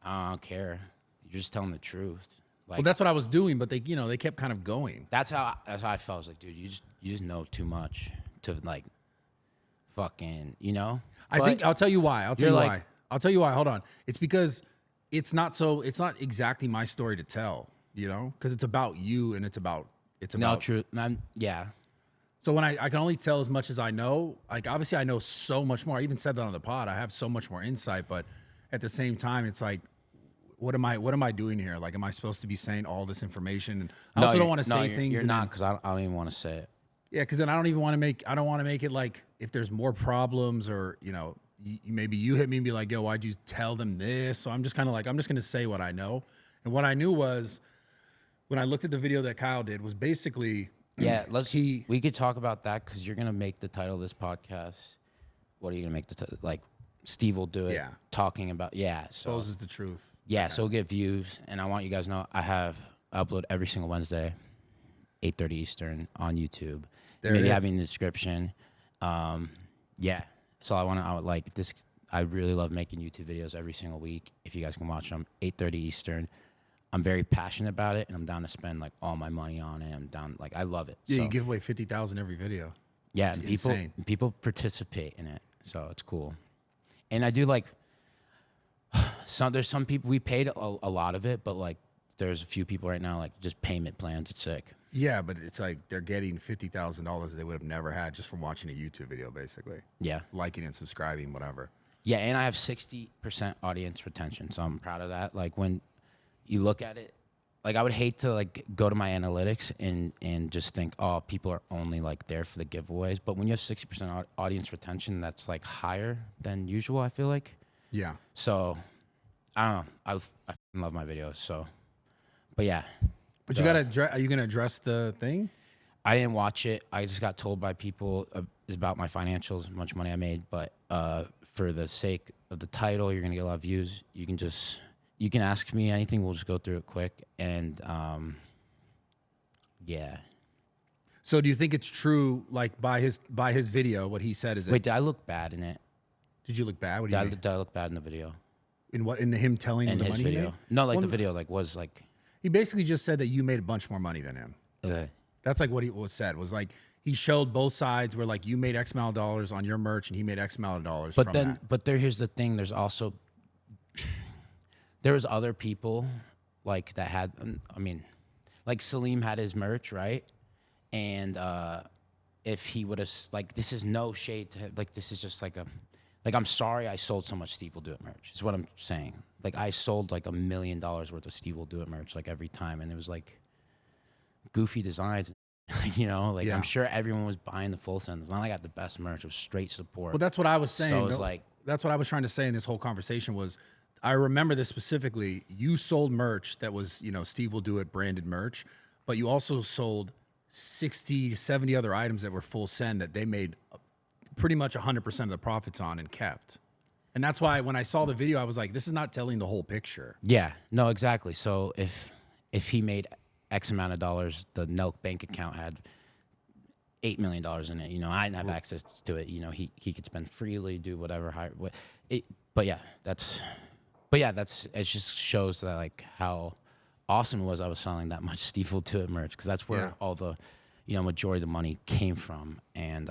[SPEAKER 2] I don't care. You're just telling the truth. Like
[SPEAKER 1] Well, that's what I was doing, but they kept kind of going.
[SPEAKER 2] that's how I felt. I was like, dude, you just know too much to like fucking,
[SPEAKER 1] I
[SPEAKER 2] But
[SPEAKER 1] think I'll tell you why. I'll tell
[SPEAKER 2] you're
[SPEAKER 1] you
[SPEAKER 2] like-
[SPEAKER 1] why. I'll tell you why. Hold on. It's because it's not exactly my story to tell, because it's about you and it's about
[SPEAKER 2] no truth. Yeah.
[SPEAKER 1] So when I can only tell as much as I know, like obviously I know so much more. I even said that on the pod. I have so much more insight, but at the same time, it's like, what am I doing here? Like, am I supposed to be saying all this information? And I also don't want to say things.
[SPEAKER 2] You're
[SPEAKER 1] and
[SPEAKER 2] not,
[SPEAKER 1] then-
[SPEAKER 2] because I don't even want to say it.
[SPEAKER 1] Yeah, because then I don't want to make it like if there's more problems or maybe you hit me and be like, yo, why'd you tell them this? So I'm just kind of like, I'm just gonna say what I know. And what I knew was when I looked at the video that Kyle did was basically
[SPEAKER 2] Yeah, we could talk about that because you're gonna make the title of this podcast. What are you gonna make like? Steve will do it.
[SPEAKER 1] Yeah.
[SPEAKER 2] Talking about so
[SPEAKER 1] exposes the truth.
[SPEAKER 2] yeah, so we'll get views, and I want you guys to know I upload every single Wednesday, 8:30 Eastern on YouTube.
[SPEAKER 1] There
[SPEAKER 2] Maybe
[SPEAKER 1] it is.
[SPEAKER 2] having in the description. Yeah. So I would like this. I really love making YouTube videos every single week. If you guys can watch them, 8:30 Eastern. I'm very passionate about it, and I'm down to spend like all my money on it. I'm down, like I love it.
[SPEAKER 1] Yeah,
[SPEAKER 2] So,
[SPEAKER 1] you give away 50,000 every video.
[SPEAKER 2] yeah,
[SPEAKER 1] It's
[SPEAKER 2] and
[SPEAKER 1] insane.
[SPEAKER 2] people participate in it, so it's cool. And I do like there's some people we paid a lot of it, but like there's a few people right now like just payment plans. It's sick.
[SPEAKER 1] Yeah, but it's like they're getting $50,000 that they would have never had just from watching a YouTube video, basically.
[SPEAKER 2] Yeah.
[SPEAKER 1] Liking and subscribing, whatever.
[SPEAKER 2] Yeah, and I have 60% audience retention, so I'm proud of that. Like when you look at it, like I would hate to like go to my analytics and just think, oh, people are only like there for the giveaways. But when you have 60% audience retention, that's like higher than usual, I feel like.
[SPEAKER 1] Yeah.
[SPEAKER 2] So I don't know. I love my videos. So, but yeah.
[SPEAKER 1] But you gotta are you gonna address the thing?
[SPEAKER 2] I didn't watch it. I just got told by people about my financials, how much money I made. But for the sake of the title, you're gonna get a lot of views. You can ask me anything. We'll just go through it quick. And yeah.
[SPEAKER 1] So do you think it's true? Like by his video, what he said is.
[SPEAKER 2] Wait, did I look bad in it?
[SPEAKER 1] Did you look bad? What do you mean?
[SPEAKER 2] Did I look bad in the video?
[SPEAKER 1] In what? In him telling you
[SPEAKER 2] In
[SPEAKER 1] the
[SPEAKER 2] his
[SPEAKER 1] money he
[SPEAKER 2] video?
[SPEAKER 1] made?
[SPEAKER 2] No, like
[SPEAKER 1] Well,
[SPEAKER 2] the video like was like.
[SPEAKER 1] He basically just said that you made a bunch more money than him.
[SPEAKER 2] Okay.
[SPEAKER 1] That's like what he was said. Was like he showed both sides where like you made X amount of dollars on your merch and he made X amount of dollars.
[SPEAKER 2] But
[SPEAKER 1] from
[SPEAKER 2] then,
[SPEAKER 1] that.
[SPEAKER 2] but here's the thing. There's also there was other people like that had. I mean, like Salim had his merch, right? And if he would have like, this is no shade to him. Like this is just like a. Like, I'm sorry I sold so much SteveWillDoIt merch, is what I'm saying. Like, I sold like $1 million worth of SteveWillDoIt merch, like, every time. And it was, like, goofy designs, you know? Like,
[SPEAKER 1] Yeah.
[SPEAKER 2] I'm sure everyone was buying the full send. It's not like I got the best merch. It was straight support.
[SPEAKER 1] Well, that's what I was saying.
[SPEAKER 2] So it's like...
[SPEAKER 1] That's what I was trying to say in this whole conversation was, I remember this specifically. You sold merch that was, you know, SteveWillDoIt branded merch, but you also sold 60 to 70 other items that were full send that they made pretty much 100% of the profits on and kept. And that's why when I saw the video, I was like, this is not telling the whole picture.
[SPEAKER 2] Yeah, no, exactly. So if he made X amount of dollars, the NELK bank account had $8 million in it. You know, I didn't have access to it. You know, he could spend freely, do whatever. But yeah, it just shows that like how awesome it was. I was selling that much SteveWillDoIt merch because that's where all the, you know, majority of the money came from. And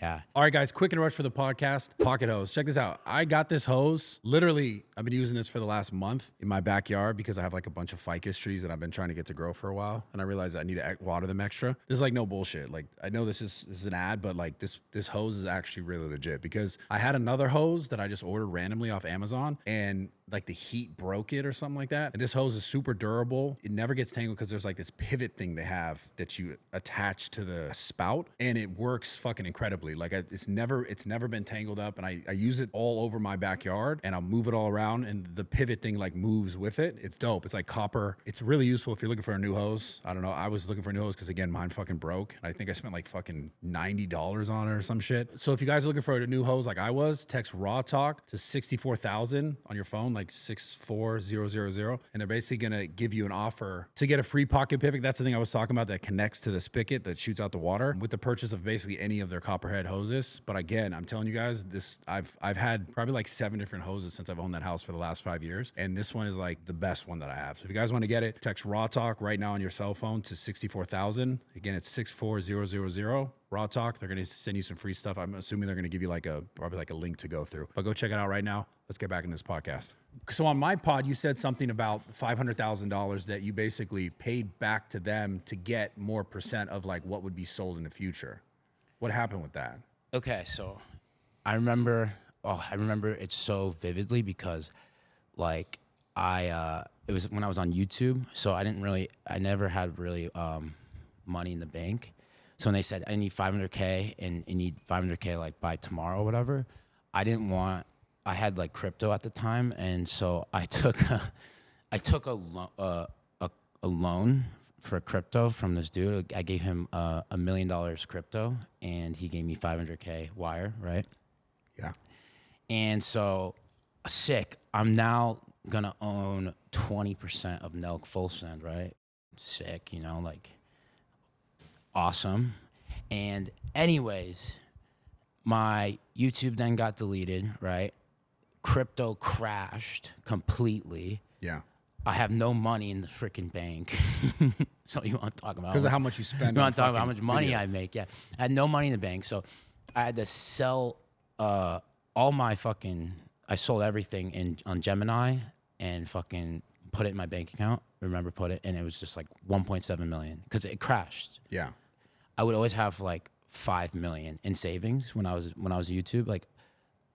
[SPEAKER 2] yeah.
[SPEAKER 1] All right, guys, quick and rush for the podcast. Pocket hose. Check this out. I got this hose. Literally, I've been using this for the last month in my backyard because I have like a bunch of ficus trees that I've been trying to get to grow for a while. And I realized I need to water them extra. This is like no bullshit. Like, I know this is an ad, but like this hose is actually really legit because I had another hose that I just ordered randomly off Amazon and like the heat broke it or something like that. And this hose is super durable. It never gets tangled because there's like this pivot thing they have that you attach to the spout and it works fucking incredibly. Like it's never been tangled up and I use it all over my backyard and I'll move it all around and the pivot thing like moves with it. It's dope. It's like copper. It's really useful if you're looking for a new hose. I don't know. I was looking for a new hose because again, mine fucking broke. And I think I spent like fucking $90 on it or some shit. So if you guys are looking for a new hose like I was, text RAWTALK to 64,000 on your phone, like 64000. And they're basically going to give you an offer to get a free pocket pivot. That's the thing I was talking about that connects to the spigot that shoots out the water with the purchase of basically any of their copperhead hoses. But again, I'm telling you guys, this I've had probably like 7 different hoses since I've owned that house for the last 5 years. And this one is like the best one that I have. So if you guys want to get it, text RAWTALK right now on your cell phone to 64,000. Again, it's 64000. RAWTALK. They're going to send you some free stuff. I'm assuming they're going to give you probably like a link to go through. But go check it out right now. Let's get back in this podcast. So on my pod, you said something about $500,000 that you basically paid back to them to get more percent of like what would be sold in the future. What happened with that?
[SPEAKER 2] Okay, so I remember it so vividly because like it was when I was on YouTube, so I never had really money in the bank. So when they said I need 500K and you need 500K like by tomorrow or whatever, I had like crypto at the time, and so I took a loan for crypto from this dude. I gave him $1 million crypto, and he gave me 500K wire, right?
[SPEAKER 1] Yeah.
[SPEAKER 2] And so, sick. I'm now gonna own 20% of NELK full send, right? Sick, you know, like awesome. And anyways, my YouTube then got deleted, right? Crypto crashed completely.
[SPEAKER 1] Yeah.
[SPEAKER 2] I have no money in the freaking bank. So you want to talk about
[SPEAKER 1] Because of how much you spend.
[SPEAKER 2] you
[SPEAKER 1] on
[SPEAKER 2] want to talk about how
[SPEAKER 1] fucking
[SPEAKER 2] much money
[SPEAKER 1] video.
[SPEAKER 2] I make? Yeah, I had no money in the bank, so I had to sell all my fucking. I sold everything on Gemini and fucking put it in my bank account. Remember, put it, and it was just like 1.7 million because it crashed.
[SPEAKER 1] Yeah.
[SPEAKER 2] I would always have like 5 million in savings when I was YouTube. Like,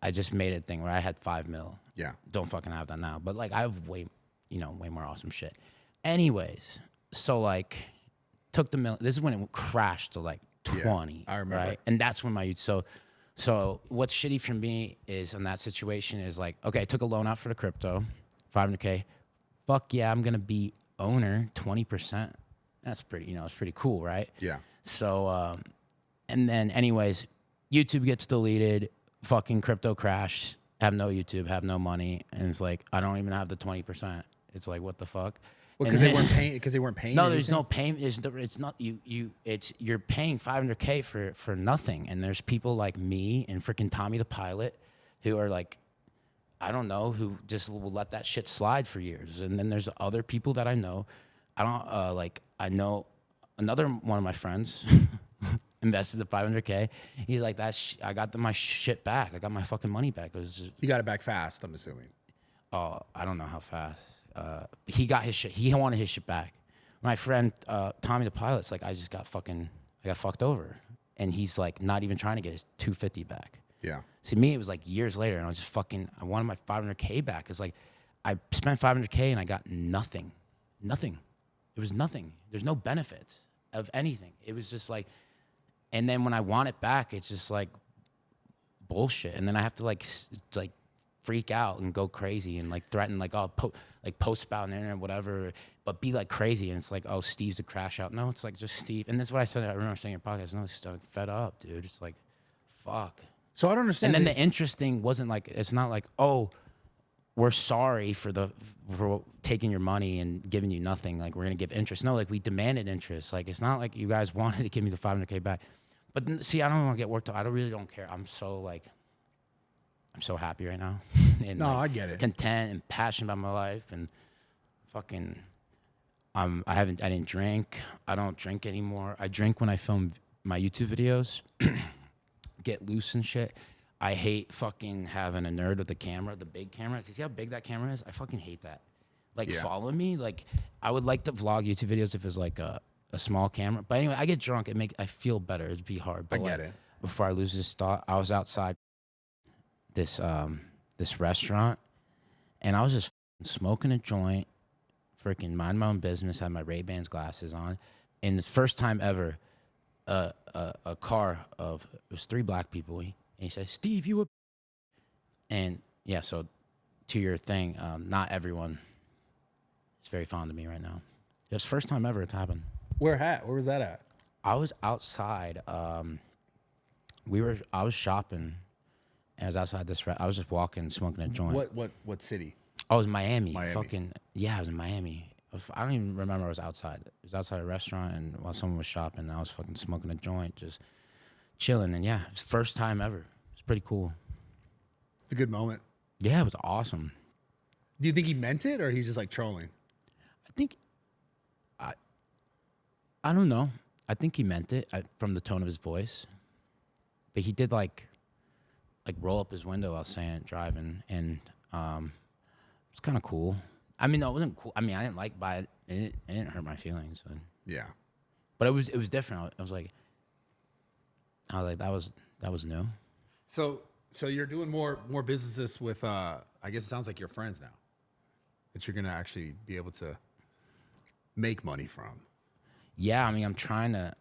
[SPEAKER 2] I just made a thing where I had 5 mil.
[SPEAKER 1] Yeah.
[SPEAKER 2] Don't fucking have that now. But like, I have way more awesome shit. Anyways, so like, took the million. This is when it crashed to like 20.
[SPEAKER 1] I remember.
[SPEAKER 2] Right, and that's when my so what's shitty for me is in that situation is like, okay, I took a loan out for the crypto, 500K. Fuck yeah, I'm gonna be owner 20%. That's pretty, it's pretty cool, right?
[SPEAKER 1] Yeah.
[SPEAKER 2] So, and then anyways, YouTube gets deleted, fucking crypto crash, have no YouTube, have no money, and it's like I don't even have the 20%. It's like, what the fuck?
[SPEAKER 1] Well, because they weren't paying. Because they weren't paying.
[SPEAKER 2] No, there's no payment. It's not you're paying 500K for nothing. And there's people like me and freaking Tommy the Pilot, who are like, I don't know, who just will let that shit slide for years. And then there's other people that I know. I know another one of my friends invested the 500K. He's like, I got my shit back. I got my fucking money back. It was just,
[SPEAKER 1] You got it back fast, I'm assuming.
[SPEAKER 2] oh, I don't know how fast. He got his shit. He wanted his shit back. My friend Tommy the Pilot's like, I got fucked over, and he's like, not even trying to get his 250 back.
[SPEAKER 1] Yeah.
[SPEAKER 2] See, me, it was like years later, and I was just I wanted my 500K back. It's like, I spent 500K and I got nothing. Nothing. It was nothing. There's no benefits of anything. It was just like, and then when I want it back, it's just like bullshit. And then I have to like freak out and go crazy and like threaten, like, oh, post about on the internet, whatever, but be like crazy. And it's like, oh, Steve's a crash out. No, it's like just Steve. And that's what I said. I remember saying in your podcast. No, it's just like fed up, dude. It's like, fuck.
[SPEAKER 1] So I don't understand.
[SPEAKER 2] And then the interesting wasn't like, it's not like, oh, we're sorry for taking your money and giving you nothing. Like, we're going to give interest. No, like, we demanded interest. Like, it's not like you guys wanted to give me the 500K back. But see, I don't want to get worked up. I really don't care. I'm so happy right now. And
[SPEAKER 1] No,
[SPEAKER 2] like,
[SPEAKER 1] I get it.
[SPEAKER 2] Content and passionate about my life, and fucking, I didn't drink. I don't drink anymore. I drink when I film my YouTube videos, get loose and shit. I hate fucking having a nerd with the camera, the big camera. Cause see how big that camera is? I fucking hate that. Like, follow me. Like, I would like to vlog YouTube videos if it was like a small camera. But anyway, I get drunk. I feel better. It'd be hard. But
[SPEAKER 1] I get it.
[SPEAKER 2] Before I lose this thought, I was outside this restaurant, and I was just smoking a joint, freaking mind my own business, had my Ray-Bans glasses on, and the first time ever, a car of, it was 3 black people, and he said, Steve, you a, and yeah, so to your thing, not everyone is very fond of me right now. It was the first time ever it's happened.
[SPEAKER 1] Where was that at?
[SPEAKER 2] I was outside, I was shopping. I was outside I was just walking, smoking a joint.
[SPEAKER 1] What city?
[SPEAKER 2] Oh, it was Miami.
[SPEAKER 1] Miami.
[SPEAKER 2] Fucking, yeah, I was in Miami. I don't even remember I was outside. It was outside a restaurant, and while someone was shopping, I was fucking smoking a joint, just chilling. And yeah, it was the first time ever. It's pretty cool.
[SPEAKER 1] It's a good moment.
[SPEAKER 2] Yeah, it was awesome.
[SPEAKER 1] Do you think he meant it, or he's just like trolling?
[SPEAKER 2] I think, I don't know. I think he meant it from the tone of his voice. But he did like roll up his window while driving, and it's kind of cool. I mean, no, it wasn't cool. I mean, I didn't like by it. It didn't hurt my feelings. So.
[SPEAKER 1] Yeah.
[SPEAKER 2] But it was different. I was like, that was new.
[SPEAKER 1] So you're doing more businesses with I guess it sounds like your friends now that you're gonna actually be able to make money from.
[SPEAKER 2] Yeah, I mean, I'm trying to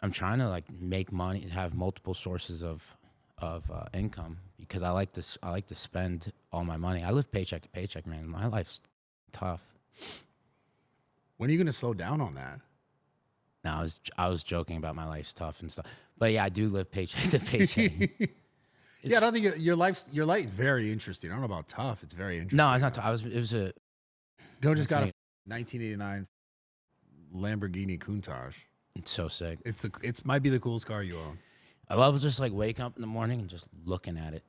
[SPEAKER 2] like make money, have multiple sources of income, because I like to spend all my money. I live paycheck to paycheck, man. My life's tough.
[SPEAKER 1] When are you gonna slow down on that?
[SPEAKER 2] No, I was joking about my life's tough and stuff, but yeah, I do live paycheck to paycheck.
[SPEAKER 1] Yeah, I don't think your life's very interesting. I don't know about tough. It's very interesting.
[SPEAKER 2] No, it's not tough. It was a.
[SPEAKER 1] Go just got a 1989 Lamborghini Countach.
[SPEAKER 2] It's so sick.
[SPEAKER 1] It might be the coolest car you own.
[SPEAKER 2] I love just like waking up in the morning and just looking at it.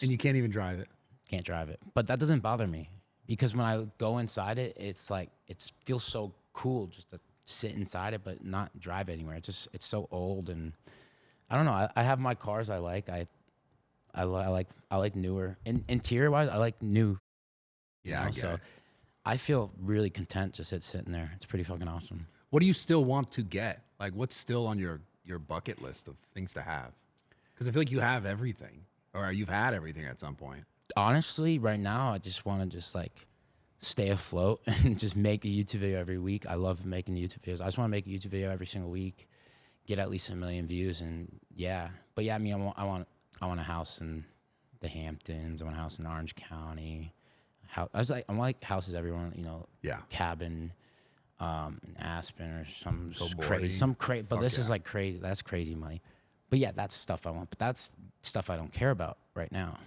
[SPEAKER 1] And you can't even drive it.
[SPEAKER 2] Can't drive it, but that doesn't bother me, because when I go inside it, it's like it feels so cool just to sit inside it, but not drive anywhere. It's so old, and I don't know. I have my cars I like. I like newer. Interior wise, I like new.
[SPEAKER 1] Yeah, I get it.
[SPEAKER 2] I feel really content just sitting there. It's pretty fucking awesome.
[SPEAKER 5] What do you still want to get? Like, what's still on your bucket list of things to have? Because I feel like you have everything, or you've had everything at some point.
[SPEAKER 2] Honestly, right now, I just want to just like stay afloat and just make a YouTube video every week. I love making YouTube videos. I just want to make a YouTube video every single week, get at least 1 million views, and yeah. But yeah, I mean, I want a house in the Hamptons. I want a house in Orange County. I like houses everywhere, you know.
[SPEAKER 5] Yeah.
[SPEAKER 2] Cabin, in Aspen or some
[SPEAKER 5] Go
[SPEAKER 2] crazy,
[SPEAKER 5] boarding.
[SPEAKER 2] But
[SPEAKER 5] Fuck
[SPEAKER 2] this is
[SPEAKER 5] yeah.
[SPEAKER 2] like crazy. That's crazy money. But yeah, that's stuff I want. But that's stuff I don't care about right now.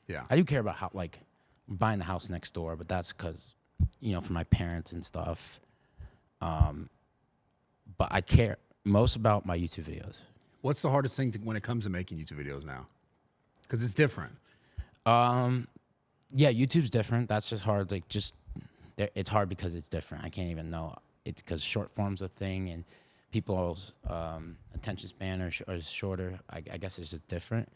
[SPEAKER 5] Yeah.
[SPEAKER 2] I do care about how like buying the house next door, but that's because, you know, for my parents and stuff. But I care most about my YouTube videos.
[SPEAKER 5] What's the hardest thing when it comes to making YouTube videos now? Because it's different.
[SPEAKER 2] Yeah, YouTube's different. That's just hard. Like, it's hard because it's different. I can't even know. It's because short form's a thing, and people's attention span is shorter. I guess it's just different.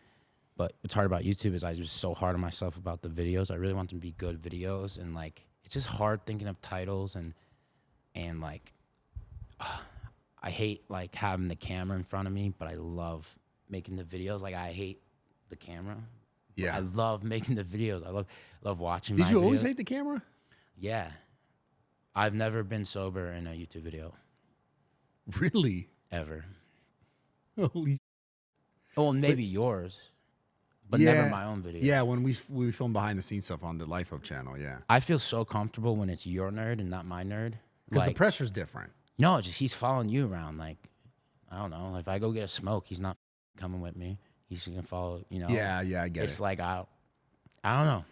[SPEAKER 2] But what's hard about YouTube is I just so hard on myself about the videos. I really want them to be good videos, and like it's just hard thinking of titles and like I hate like having the camera in front of me, but I love making the videos. Like I hate the camera.
[SPEAKER 5] Yeah.
[SPEAKER 2] I love making the videos. I love watching.
[SPEAKER 5] Did you always
[SPEAKER 2] videos.
[SPEAKER 5] hate the camera?
[SPEAKER 2] Yeah. I've never been sober in a YouTube video.
[SPEAKER 5] Really?
[SPEAKER 2] Ever.
[SPEAKER 5] Holy.
[SPEAKER 2] Oh, maybe yours, but
[SPEAKER 5] Yeah.
[SPEAKER 2] never my own video.
[SPEAKER 5] Yeah, when we film behind the scenes stuff on the Life Hub channel, yeah.
[SPEAKER 2] I feel so comfortable when it's your nerd and not my nerd.
[SPEAKER 5] Because the
[SPEAKER 2] Like,
[SPEAKER 5] pressure's different.
[SPEAKER 2] no, just he's following you around. Like, I don't know. If I go get a smoke, he's not coming with me. He's gonna follow. You know.
[SPEAKER 5] Yeah, I get
[SPEAKER 2] It's
[SPEAKER 5] it.
[SPEAKER 2] like I don't know.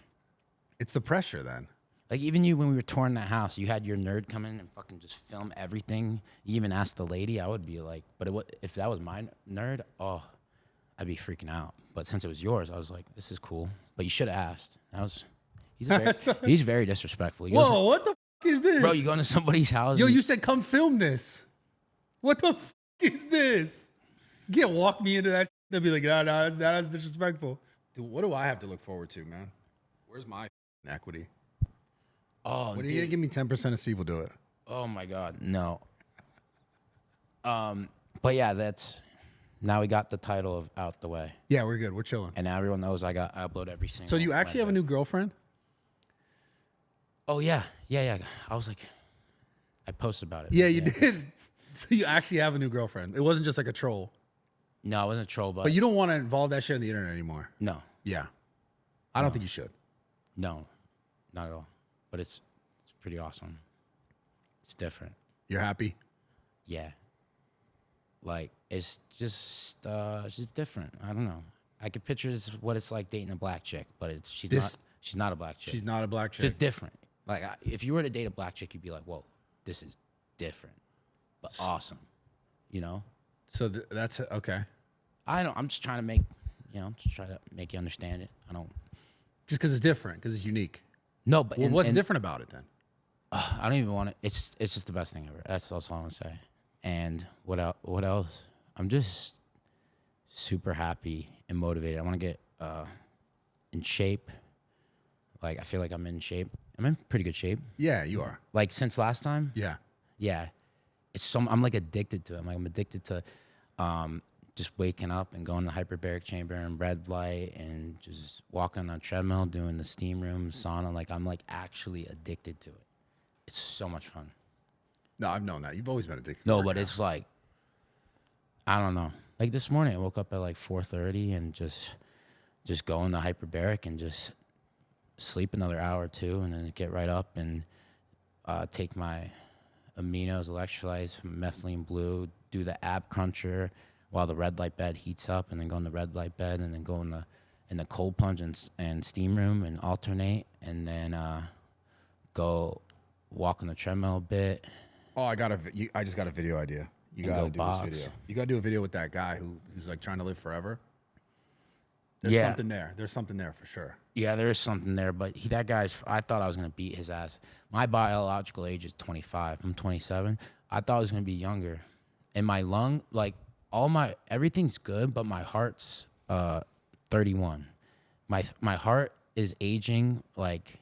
[SPEAKER 5] It's the pressure then.
[SPEAKER 2] Like even you when we were touring that house, you had your nerd come in and fucking just film everything. You even asked the lady. I would be like, but if that was my nerd, oh, I'd be freaking out. But since it was yours, I was like, this is cool. But you should have asked. He's very disrespectful. He goes,
[SPEAKER 5] Whoa, what the is this?
[SPEAKER 2] bro, you go into somebody's house.
[SPEAKER 5] Yo,
[SPEAKER 2] and-
[SPEAKER 5] you said come film this. What the is this? You can't walk me into that. They'll be like, no, that's disrespectful. Dude, what do I have to look forward to, man? Where's my equity?
[SPEAKER 2] oh,
[SPEAKER 5] What are
[SPEAKER 2] dude.
[SPEAKER 5] you gonna give me 10% of SteveWillDoIt?
[SPEAKER 2] Oh my God, no. But yeah, now we got the title out the way,
[SPEAKER 5] Yeah, we're good. We're chilling.
[SPEAKER 2] and now everyone knows I upload every single.
[SPEAKER 5] So you actually have a
[SPEAKER 2] Wednesday.
[SPEAKER 5] new girlfriend?
[SPEAKER 2] Oh yeah. I was like, I posted about it.
[SPEAKER 5] Yeah, you did. So you actually have a new girlfriend. It wasn't just like a troll.
[SPEAKER 2] No, I wasn't a troll,
[SPEAKER 5] But you don't want to involve that shit on the internet anymore.
[SPEAKER 2] no,
[SPEAKER 5] Yeah. I don't think you should.
[SPEAKER 2] not at all. But it's pretty awesome. It's different.
[SPEAKER 5] You're happy?
[SPEAKER 2] Yeah. Like it's just different. I don't know. I could picture what it's like dating a black chick, but she's not a black chick.
[SPEAKER 5] She's not a black chick.
[SPEAKER 2] Just different. Like if you were to date a black chick, you'd be like, whoa, this is different, but awesome. You know?
[SPEAKER 5] So that's okay.
[SPEAKER 2] I'm just trying to try to make you understand it. I don't.
[SPEAKER 5] Just because it's different, because it's unique.
[SPEAKER 2] No, but
[SPEAKER 5] Well, what's different about it then?
[SPEAKER 2] I don't even want to. It's just the best thing ever. That's all I'm gonna say. And what else? I'm just super happy and motivated. I want to get in shape. Like I feel like I'm in shape. I'm in pretty good shape.
[SPEAKER 5] Yeah, you are.
[SPEAKER 2] Like since last time.
[SPEAKER 5] Yeah.
[SPEAKER 2] Yeah. I'm like addicted to it. I'm addicted to just waking up and going to the hyperbaric chamber and red light and just walking on a treadmill, doing the steam room, sauna. Like I'm like actually addicted to it. It's so much fun.
[SPEAKER 5] No, I've known that. You've always been addicted to
[SPEAKER 2] No,
[SPEAKER 5] working
[SPEAKER 2] but
[SPEAKER 5] out.
[SPEAKER 2] it's like, I don't know. Like this morning, I woke up at like 4:30 and just go in the hyperbaric and just sleep another hour or two, and then get right up and take my aminos, electrolytes, methylene blue, do the ab cruncher while the red light bed heats up, and then go in the red light bed, and then go in the cold plunge and steam room and alternate, and then go walk on the treadmill a bit.
[SPEAKER 5] Oh, I just got a video idea. You
[SPEAKER 2] And
[SPEAKER 5] got to
[SPEAKER 2] go
[SPEAKER 5] do
[SPEAKER 2] box.
[SPEAKER 5] this video. You got to do a video with that guy who's like trying to live forever. There's
[SPEAKER 2] Yeah.
[SPEAKER 5] something there. There's something there for sure.
[SPEAKER 2] Yeah, there is something there, but that guy's. I thought I was gonna beat his ass. My biological age is 25. I'm 27. I thought I was gonna be younger, and my lung, like everything's good, but my heart's 31. My heart is aging like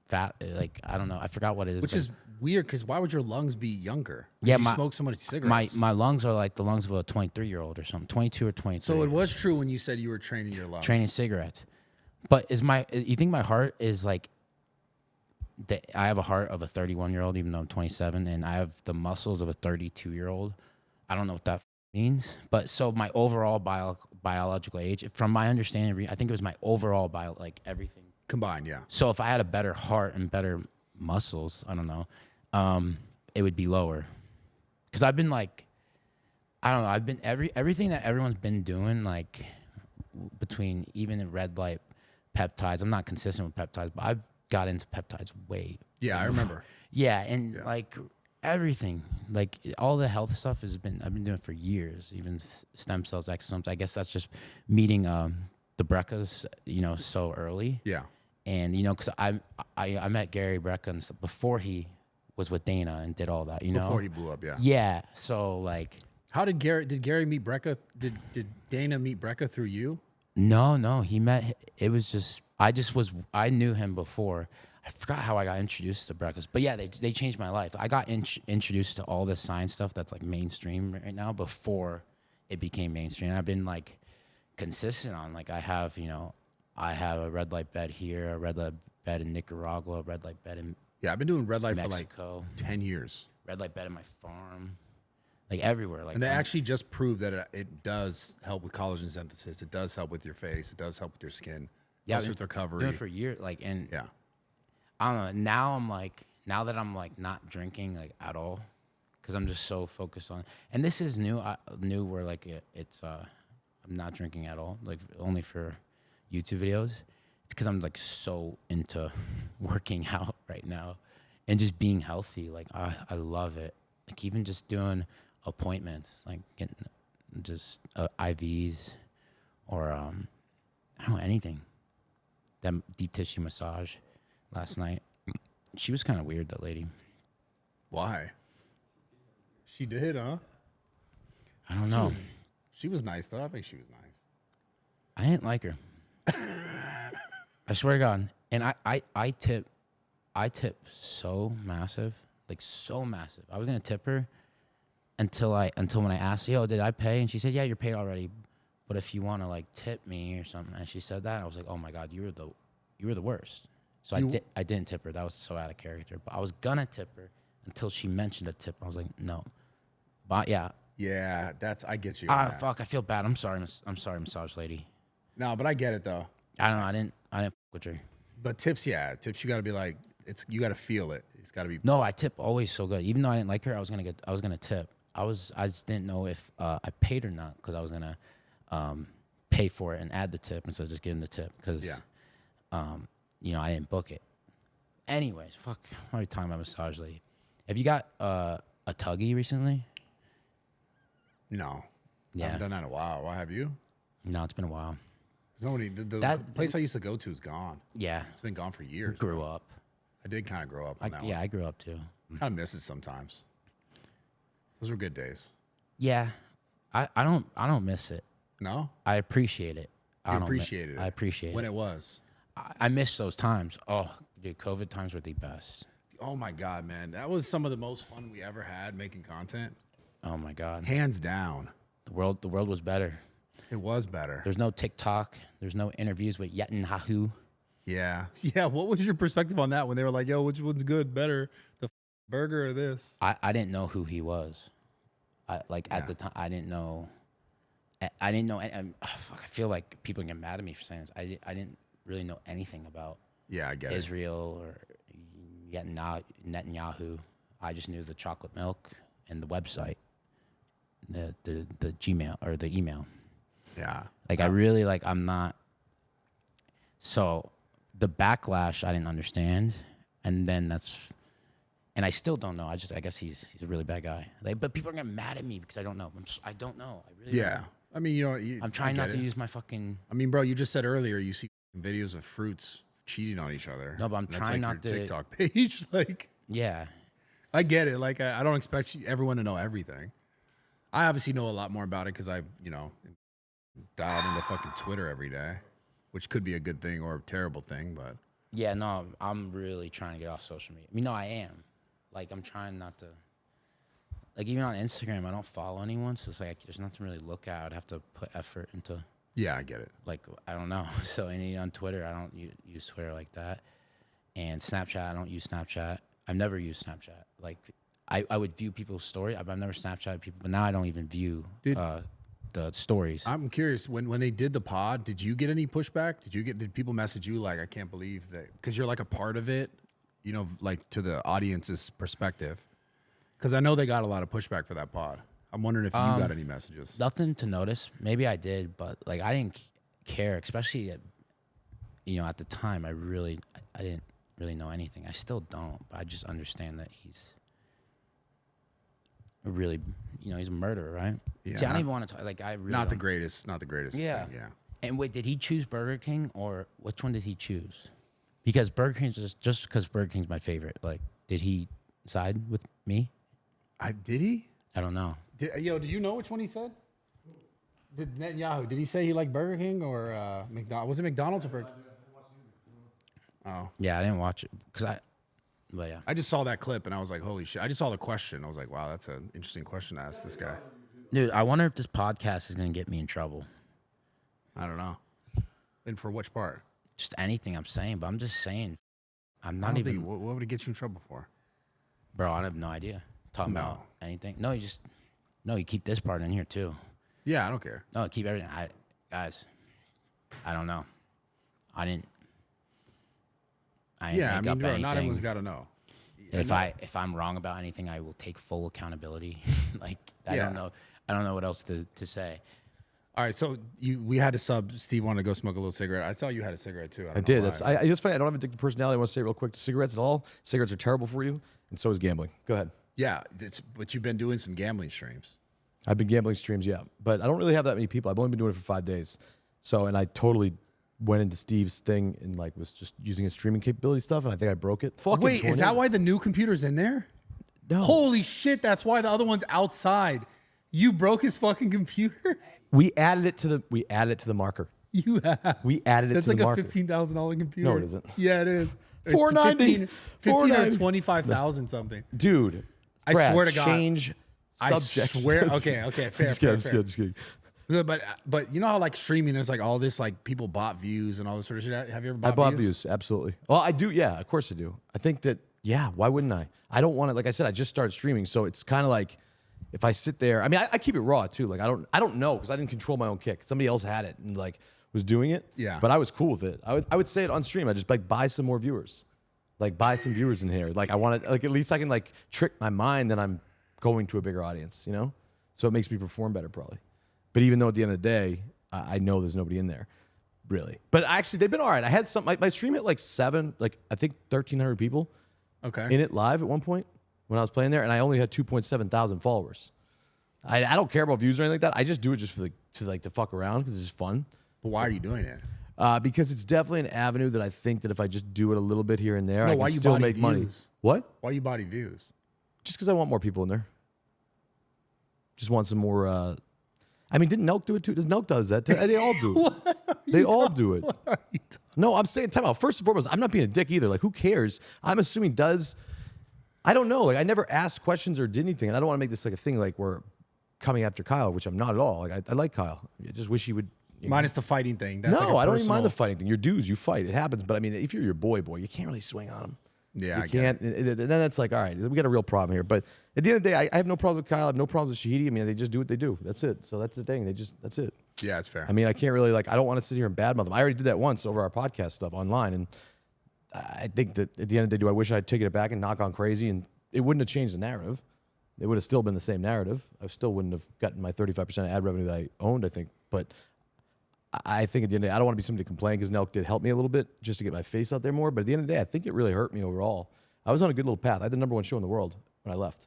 [SPEAKER 2] fat. Like I don't know. I forgot what it is.
[SPEAKER 5] Which
[SPEAKER 2] like,
[SPEAKER 5] is weird because why would your lungs be younger?
[SPEAKER 2] Yeah,
[SPEAKER 5] you
[SPEAKER 2] my-
[SPEAKER 5] smoke so many cigarettes.
[SPEAKER 2] my lungs are like the lungs of a 23-year-old or something, 22 or 23.
[SPEAKER 5] So it was true when you said you were training your lungs.
[SPEAKER 2] training cigarettes. But you think my heart is like I have a heart of a 31-year-old, even though I'm 27, and I have the muscles of a 32-year-old. I don't know what that means, but so my overall biological age, from my understanding, I think it was my overall like everything
[SPEAKER 5] Combined, yeah.
[SPEAKER 2] So if I had a better heart and better muscles, I don't know, it would be lower. Because I've been like, I don't know, I've been everything that everyone's been doing, like between even in red light peptides. I'm not consistent with peptides, but I've got into peptides way.
[SPEAKER 5] Yeah, I remember.
[SPEAKER 2] Yeah, and like everything, like all the health stuff I've been doing for years, even stem cells, exosomes. I guess that's just meeting the Breccas, so early.
[SPEAKER 5] Yeah.
[SPEAKER 2] And because I met Gary Brecca and stuff before he was with Dana and did all that,
[SPEAKER 5] Before he blew up, yeah.
[SPEAKER 2] Yeah. So like,
[SPEAKER 5] How did Gary meet Brecca? Did Dana meet Brecca through you?
[SPEAKER 2] no, he met. It was just I knew him before. I forgot how I got introduced to Breccas, but yeah, they changed my life. I got introduced to all this science stuff that's like mainstream right now before it became mainstream. I've been like consistent on like I have a red light bed here, a red light bed in Nicaragua, a red light bed in
[SPEAKER 5] Yeah, I've been doing red light
[SPEAKER 2] Mexico,
[SPEAKER 5] for like 10 years.
[SPEAKER 2] red light bed in my farm, like everywhere. Like
[SPEAKER 5] And they actually just proved that it does help with collagen synthesis. It does help with your face. It does help with your skin. Helps with recovery.
[SPEAKER 2] Doing it for years, like
[SPEAKER 5] Yeah.
[SPEAKER 2] I don't know. Now that I'm like not drinking like at all, because I'm just so focused on. And this is new. New where like it's I'm not drinking at all, like only for YouTube videos. It's because I'm like so into working out right now, and just being healthy. Like I love it. Like even just doing appointments, like getting just IVs or I don't know, anything. That deep tissue massage last night. She was kind of weird, that lady.
[SPEAKER 5] Why? She did, huh?
[SPEAKER 2] I don't know.
[SPEAKER 5] She was nice, though. I think she was nice.
[SPEAKER 2] I didn't like her. I swear to God. And I tip so massive, like so massive. I was gonna tip her until when I asked, yo, did I pay? And she said, yeah, you're paid already. But if you want to like tip me or something, and she said that, I was like, oh my God, you were the worst. So I didn't tip her. That was so out of character. But I was gonna tip her until she mentioned a tip. I was like, no. But yeah.
[SPEAKER 5] Yeah, I get you. on that.
[SPEAKER 2] Fuck, I feel bad. I'm sorry, massage lady.
[SPEAKER 5] No, but I get it though.
[SPEAKER 2] I don't know. I didn't fuck with her.
[SPEAKER 5] But tips, you got to be like, you got to feel it. It's got to be.
[SPEAKER 2] No, I tip always so good. Even though I didn't like her, I was gonna tip. I just didn't know if I paid or not because I was gonna pay for it and add the tip instead of just giving the tip because I didn't book it. Anyways, fuck. Why are we talking about massage lady? Have you got a tuggy recently?
[SPEAKER 5] No.
[SPEAKER 2] Yeah.
[SPEAKER 5] I haven't done that in a while. Why have you?
[SPEAKER 2] No, it's been a while.
[SPEAKER 5] Somebody, the place I used to go to is gone.
[SPEAKER 2] Yeah,
[SPEAKER 5] It's been gone for years.
[SPEAKER 2] grew up.
[SPEAKER 5] I did kind of grow up on that one.
[SPEAKER 2] I grew up too.
[SPEAKER 5] Kind of miss it sometimes. Those were good days.
[SPEAKER 2] Yeah, I don't miss it.
[SPEAKER 5] No?
[SPEAKER 2] I appreciate it.
[SPEAKER 5] I appreciated it.
[SPEAKER 2] I appreciate
[SPEAKER 5] when
[SPEAKER 2] it.
[SPEAKER 5] it was.
[SPEAKER 2] I miss those times. Oh, dude, COVID times were the best.
[SPEAKER 5] Oh my God, man. That was some of the most fun we ever had making content.
[SPEAKER 2] Oh my God,
[SPEAKER 5] Hands down.
[SPEAKER 2] the world was better.
[SPEAKER 5] It was better.
[SPEAKER 2] There's no TikTok. There's no interviews with Netanyahu.
[SPEAKER 5] Yeah. Yeah. What was your perspective on that when they were like, yo, which one's good, better, the burger or this?
[SPEAKER 2] I didn't know who he was. At the time, I didn't know. Fuck, I feel like people get mad at me for saying this. I didn't really know anything about
[SPEAKER 5] Yeah, I get
[SPEAKER 2] Israel or Netanyahu. I just knew the chocolate milk and the website, the Gmail or the email.
[SPEAKER 5] it. Yeah.
[SPEAKER 2] Like I really I'm not. So the backlash I didn't understand, and then and I still don't know. I guess he's a really bad guy. But people are getting mad at me because I don't know. I don't know. I really
[SPEAKER 5] Yeah.
[SPEAKER 2] don't.
[SPEAKER 5] I mean,
[SPEAKER 2] I'm trying
[SPEAKER 5] I
[SPEAKER 2] not
[SPEAKER 5] get
[SPEAKER 2] to
[SPEAKER 5] it.
[SPEAKER 2] use my fucking.
[SPEAKER 5] I mean, bro, you just said earlier you see videos of fruits cheating on each other.
[SPEAKER 2] No, but I'm
[SPEAKER 5] And that's
[SPEAKER 2] trying
[SPEAKER 5] like
[SPEAKER 2] not
[SPEAKER 5] your
[SPEAKER 2] to-
[SPEAKER 5] TikTok page. Like,
[SPEAKER 2] Yeah.
[SPEAKER 5] I get it. Like, I don't expect everyone to know everything. I obviously know a lot more about it because I, dialed into fucking Twitter every day, which could be a good thing or a terrible thing, but
[SPEAKER 2] Yeah, no, I'm really trying to get off social media. I mean, no, I am. Like, I'm trying not to. Like, even on Instagram, I don't follow anyone, so it's like there's nothing really to look at. I'd have to put effort into.
[SPEAKER 5] Yeah, I get it.
[SPEAKER 2] Like, I don't know. So, and on Twitter, I don't use Twitter like that. And Snapchat, I don't use Snapchat. I've never used Snapchat. Like, I would view people's story. I've never Snapchatted people, but now I don't even view the stories.
[SPEAKER 5] I'm curious, when they did the pod, did you get any pushback? Did people message you like, I can't believe that, because you're like a part of it, you know, like to the audience's perspective? Because I know they got a lot of pushback for that pod. I'm wondering if you got any messages.
[SPEAKER 2] Nothing to notice. Maybe I did, but like I didn't care, especially at, at the time. I didn't really know anything. I still don't, but I just understand that he's really, he's a murderer, right?
[SPEAKER 5] Yeah.
[SPEAKER 2] See, I don't even want to talk. Like, I really
[SPEAKER 5] Not the
[SPEAKER 2] don't-
[SPEAKER 5] greatest. Not the greatest.
[SPEAKER 2] Yeah.
[SPEAKER 5] Thing, yeah.
[SPEAKER 2] And wait, did he choose Burger King, or which one did he choose? Because Burger King's just because Burger King's my favorite. Like, did he side with me?
[SPEAKER 5] Did he?
[SPEAKER 2] I don't know.
[SPEAKER 5] Do you know which one he said? Did Netanyahu? Did he say he liked Burger King or McDonald's? Was it McDonald's or Burger King? Oh,
[SPEAKER 2] Yeah, I didn't watch it but yeah.
[SPEAKER 5] I just saw that clip and I was like, holy shit! I just saw the question. I was like, wow, that's an interesting question to ask this guy.
[SPEAKER 2] Dude, I wonder if this podcast is gonna get me in trouble.
[SPEAKER 5] I don't know. And for which part?
[SPEAKER 2] Just anything I'm saying, but I'm just saying. I'm
[SPEAKER 5] I
[SPEAKER 2] not
[SPEAKER 5] don't
[SPEAKER 2] even,
[SPEAKER 5] think. What would it get you in trouble for?
[SPEAKER 2] bro. I have no idea. Talking
[SPEAKER 5] No.
[SPEAKER 2] about anything? No, you keep this part in here too.
[SPEAKER 5] Yeah, I don't care.
[SPEAKER 2] No, keep everything. Guys, I don't know. I didn't
[SPEAKER 5] Yeah, I
[SPEAKER 2] make
[SPEAKER 5] mean,
[SPEAKER 2] up
[SPEAKER 5] bro,
[SPEAKER 2] anything.
[SPEAKER 5] not everyone's got to know.
[SPEAKER 2] If I'm wrong about anything, I will take full accountability. Like I
[SPEAKER 5] Yeah.
[SPEAKER 2] don't know what else to say.
[SPEAKER 5] All right, so we had to sub. Steve wanted to go smoke a little cigarette. I saw you had a cigarette too.
[SPEAKER 4] I did. That's it's funny. I don't have a addictive personality. I want to say real quick: cigarettes at all. Cigarettes are terrible for you, and so is gambling. Go ahead.
[SPEAKER 5] Yeah, but you've been doing some gambling streams.
[SPEAKER 4] I've been gambling streams, yeah, but I don't really have that many people. I've only been doing it for 5 days, and I totally went into Steve's thing and like was just using his streaming capability stuff, and I think I broke it. Fucking
[SPEAKER 5] Wait, is that
[SPEAKER 4] tornado.
[SPEAKER 5] why the new computer's in there?
[SPEAKER 4] No.
[SPEAKER 5] Holy shit, that's why the other one's outside. You broke his fucking computer?
[SPEAKER 4] We added it to the marker.
[SPEAKER 5] You have.
[SPEAKER 4] We added it
[SPEAKER 5] That's
[SPEAKER 4] to
[SPEAKER 5] like
[SPEAKER 4] the
[SPEAKER 5] a
[SPEAKER 4] marker.
[SPEAKER 5] $15,000 computer.
[SPEAKER 4] No, it isn't.
[SPEAKER 5] Yeah, it is. It's
[SPEAKER 4] $490.
[SPEAKER 5] 15 or
[SPEAKER 4] $490.
[SPEAKER 5] 25,000 something.
[SPEAKER 4] Dude,
[SPEAKER 5] I
[SPEAKER 4] Brad,
[SPEAKER 5] swear to God.
[SPEAKER 4] change subjects.
[SPEAKER 5] I swear. Okay, fair,
[SPEAKER 4] Just
[SPEAKER 5] fair,
[SPEAKER 4] kidding, just kidding.
[SPEAKER 5] But you know how like streaming, there's like all this like people bought views and all this sort of shit. Have you ever bought
[SPEAKER 4] I bought views, absolutely. Well, I do, yeah, of course I do. I think that, yeah, why wouldn't I? I don't want to, like I said, I just started streaming, so it's kind of like if I sit there, I mean, I keep it raw too. Like I don't know because I didn't control my own kick. Somebody else had it and like was doing it.
[SPEAKER 5] Yeah.
[SPEAKER 4] But I was cool with it. I would say it on stream. I just like buy some more viewers, like buy some viewers in here. Like I want to, like at least I can like trick my mind that I'm going to a bigger audience, you know? So it makes me perform better probably. But even though at the end of the day, I know there's nobody in there, really. But actually, they've been all right. I had some, my stream hit like 7, like I think 1,300 people
[SPEAKER 5] Okay.
[SPEAKER 4] in it live at one point when I was playing there, and I only had 2.7 thousand followers. I don't care about views or anything like that. I just do it just for to fuck around because it's fun.
[SPEAKER 5] But why are you doing it?
[SPEAKER 4] Because it's definitely an avenue that I think that if I just do it a little bit here and there,
[SPEAKER 5] No,
[SPEAKER 4] I
[SPEAKER 5] why
[SPEAKER 4] can
[SPEAKER 5] you
[SPEAKER 4] still
[SPEAKER 5] body
[SPEAKER 4] make money.
[SPEAKER 5] views?
[SPEAKER 4] What?
[SPEAKER 5] Why you body views?
[SPEAKER 4] Just because I want more people in there. Just want some more. I mean, didn't NELK do it too? Does NELK does that? They all do it. They all do it. No, I'm saying, time out. First and foremost, I'm not being a dick either. Like, who cares? I'm assuming does. I don't know. Like, I never asked questions or did anything, and I don't want to make this like a thing like we're coming after Kyle, which I'm not at all. Like, I like Kyle. I just wish he would.
[SPEAKER 5] Minus the fighting thing. That's
[SPEAKER 4] No,
[SPEAKER 5] like a
[SPEAKER 4] I don't even mind the
[SPEAKER 5] personal-
[SPEAKER 4] fighting thing. You're dudes, you fight. It happens. But I mean, if you're your boy, you can't really swing on him.
[SPEAKER 5] Yeah,
[SPEAKER 4] you
[SPEAKER 5] I get
[SPEAKER 4] can't. And then it's like, all right, we got a real problem here. But at the end of the day, I have no problems with Kyle. I have no problems with Shahidi. I mean, they just do what they do. That's it. So that's the thing. That's it.
[SPEAKER 5] Yeah, it's fair.
[SPEAKER 4] I mean, I can't really I don't want to sit here and badmouth them. I already did that once over our podcast stuff online, and I think that at the end of the day, do I wish I'd taken it back and knock on crazy, and it wouldn't have changed the narrative. It would have still been the same narrative. I still wouldn't have gotten my 35% ad revenue that I owned, I think. But I think at the end of the day, I don't want to be somebody to complain because NELK did help me a little bit just to get my face out there more. But at the end of the day, I think it really hurt me overall. I was on a good little path. I had the #1 show in the world when I left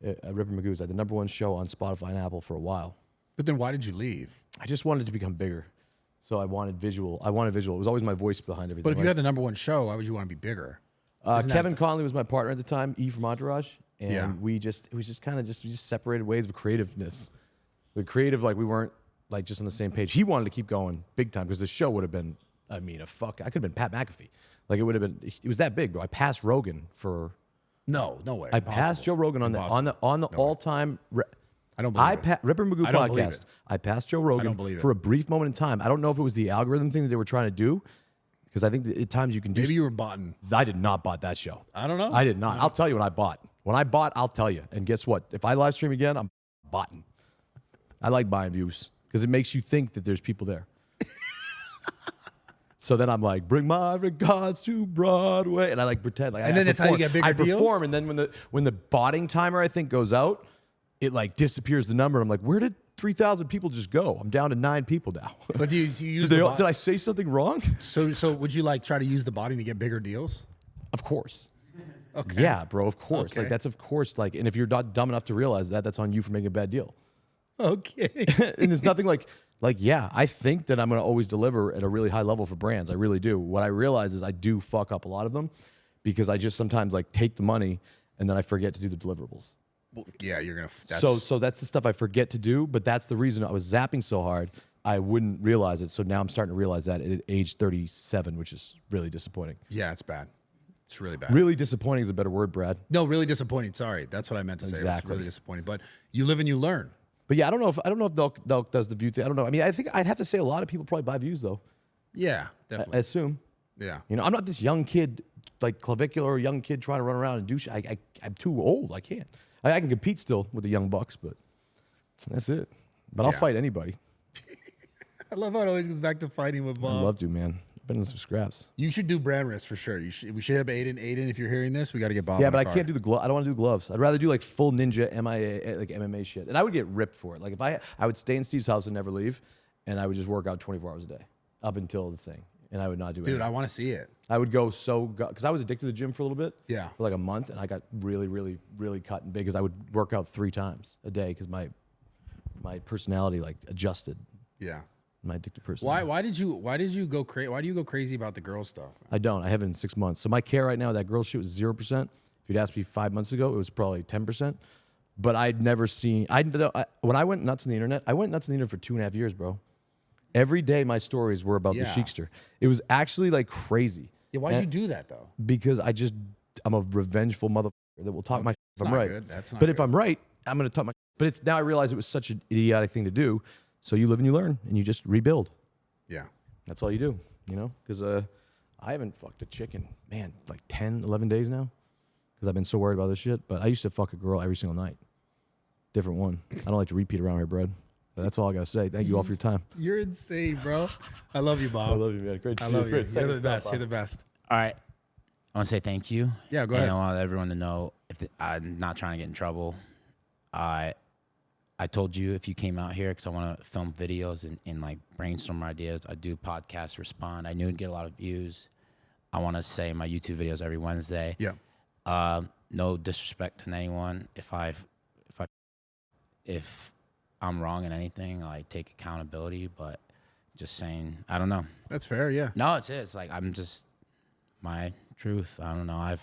[SPEAKER 4] at Ripper Magoo's. I had the #1 show on Spotify and Apple for a while.
[SPEAKER 5] But then why did you leave?
[SPEAKER 4] I just wanted it to become bigger. So I wanted visual. It was always my voice behind everything.
[SPEAKER 5] But if you had the #1 show, why would you want to be bigger?
[SPEAKER 4] Kevin Conley was my partner at the time, E from Entourage, and
[SPEAKER 5] Yeah.
[SPEAKER 4] we just separated ways of creativeness. The creative, like we weren't like just on the same page. He wanted to keep going big time because the show would have been I mean, I could have been Pat McAfee. Like it would have been. It was that big, bro. I passed Rogan for.
[SPEAKER 5] No way.
[SPEAKER 4] I passed Joe Rogan on the all time.
[SPEAKER 5] I don't believe it.
[SPEAKER 4] Ripper Magoo
[SPEAKER 5] I don't believe
[SPEAKER 4] podcast.
[SPEAKER 5] it.
[SPEAKER 4] I passed Joe Rogan
[SPEAKER 5] believe it.
[SPEAKER 4] for a brief moment in time. I don't know if it was the algorithm thing that they were trying to do, because I think that at times you can do.
[SPEAKER 5] Maybe you were botting.
[SPEAKER 4] I did not bought that show.
[SPEAKER 5] I don't know.
[SPEAKER 4] I did not. I'll tell you when I bought. When I bought, I'll tell you. And guess what? If I live stream again, I'm botting. I like buying views because it makes you think that there's people there. So then I'm like, bring my regards to Broadway, and I like pretend like.
[SPEAKER 5] And then that's how you get bigger deals?
[SPEAKER 4] I perform, and then when the botting timer I think goes out, it like disappears the number. I'm like, where did 3,000 people just go? I'm down to 9 people now.
[SPEAKER 5] But do you use
[SPEAKER 4] did I say something wrong?
[SPEAKER 5] So would you like try to use the botting to get bigger deals?
[SPEAKER 4] Of course.
[SPEAKER 5] Okay.
[SPEAKER 4] Yeah, bro. Of course.
[SPEAKER 5] Okay.
[SPEAKER 4] Like that's of course. Like, and if you're not dumb enough to realize that, that's on you for making a bad deal.
[SPEAKER 5] Okay.
[SPEAKER 4] And there's nothing like yeah, I think that I'm going to always deliver at a really high level for brands. I really do. What I realize is I do fuck up a lot of them because I just sometimes like take the money and then I forget to do the deliverables.
[SPEAKER 5] Well, yeah, you're gonna.
[SPEAKER 4] So that's the stuff I forget to do. But that's the reason I was zapping so hard. I wouldn't realize it. So now I'm starting to realize that at age 37, which is really disappointing.
[SPEAKER 5] Yeah, it's bad. It's really bad.
[SPEAKER 4] Really disappointing is a better word, Brad.
[SPEAKER 5] No, really disappointing. Sorry, that's what I meant to say.
[SPEAKER 4] Exactly.
[SPEAKER 5] It's really disappointing. But you live and you learn.
[SPEAKER 4] But yeah, I don't know if NELK does the view thing. I don't know. I mean, I think I'd have to say a lot of people probably buy views though.
[SPEAKER 5] Yeah,
[SPEAKER 4] I
[SPEAKER 5] definitely.
[SPEAKER 4] assume.
[SPEAKER 5] Yeah.
[SPEAKER 4] You know, I'm not this young kid, like clavicular young kid trying to run around and do shit. I'm too old. I can't. I can compete still with the young bucks, but that's it. But I'll fight anybody.
[SPEAKER 5] I love how it always goes back to fighting with Bob.
[SPEAKER 4] I'd love to, man. Been in some scraps.
[SPEAKER 5] You should do brand risk for sure. We should hit up Aiden. Aiden, if you're hearing this, we got to get Bob.
[SPEAKER 4] Yeah,
[SPEAKER 5] on
[SPEAKER 4] but
[SPEAKER 5] the
[SPEAKER 4] I
[SPEAKER 5] card.
[SPEAKER 4] can't do the glove. I don't want to do gloves. I'd rather do like full ninja MIA, like MMA shit. And I would get ripped for it. Like if I would stay in Steve's house and never leave, and I would just work out 24 hours a day up until the thing, and I would not do anything.
[SPEAKER 5] Dude, I want to see it.
[SPEAKER 4] I would go because I was addicted to the gym for a little bit.
[SPEAKER 5] Yeah.
[SPEAKER 4] For like a month, and I got really, really, really cut and big because I would work out 3 times a day because my personality like adjusted.
[SPEAKER 5] Yeah.
[SPEAKER 4] My addictive personality.
[SPEAKER 5] Why did you go crazy? Why do you go crazy about the girl stuff?
[SPEAKER 4] I don't. I haven't in 6 months. So my care right now, that girl shit was 0%. If you'd asked me 5 months ago, it was probably 10%. But I'd never seen. When I went nuts on the internet, I went nuts on the internet for 2.5 years, bro. Every day, my stories were about the Sheikster. It was actually like crazy.
[SPEAKER 5] Yeah, why'd you do that though?
[SPEAKER 4] Because I'm a revengeful motherfucker that will talk my shit if I'm
[SPEAKER 5] not
[SPEAKER 4] right.
[SPEAKER 5] good. That's not
[SPEAKER 4] but if
[SPEAKER 5] good.
[SPEAKER 4] I'm right, I'm going to talk my. But it's now I realize it was such an idiotic thing to do. So you live and you learn, and you just rebuild.
[SPEAKER 5] Yeah.
[SPEAKER 4] That's all you do, you know? Because I haven't fucked a chick in, man, like 10, 11 days now. Because I've been so worried about this shit. But I used to fuck a girl every single night. Different one. I don't like to repeat around here, Brad. But that's all I got to say. Thank you all for your time.
[SPEAKER 5] You're insane, bro. I love you, Bob.
[SPEAKER 4] I love you, man. Great to see you.
[SPEAKER 5] I love you.
[SPEAKER 4] Great.
[SPEAKER 5] You're the
[SPEAKER 4] Second
[SPEAKER 5] best.
[SPEAKER 4] stop,
[SPEAKER 5] You're the best.
[SPEAKER 2] All right. I want to say thank you.
[SPEAKER 5] Yeah, go ahead.
[SPEAKER 2] And I want everyone to know I'm not trying to get in trouble. I told you if you came out here because I want to film videos and like brainstorm ideas. I do podcast respond. I knew it'd get a lot of views. I want to say my YouTube videos every Wednesday.
[SPEAKER 5] Yeah.
[SPEAKER 2] No disrespect to anyone. If I'm wrong in anything, I take accountability. But just saying, I don't know.
[SPEAKER 5] That's fair. Yeah.
[SPEAKER 2] No, it's like I'm just my truth. I don't know.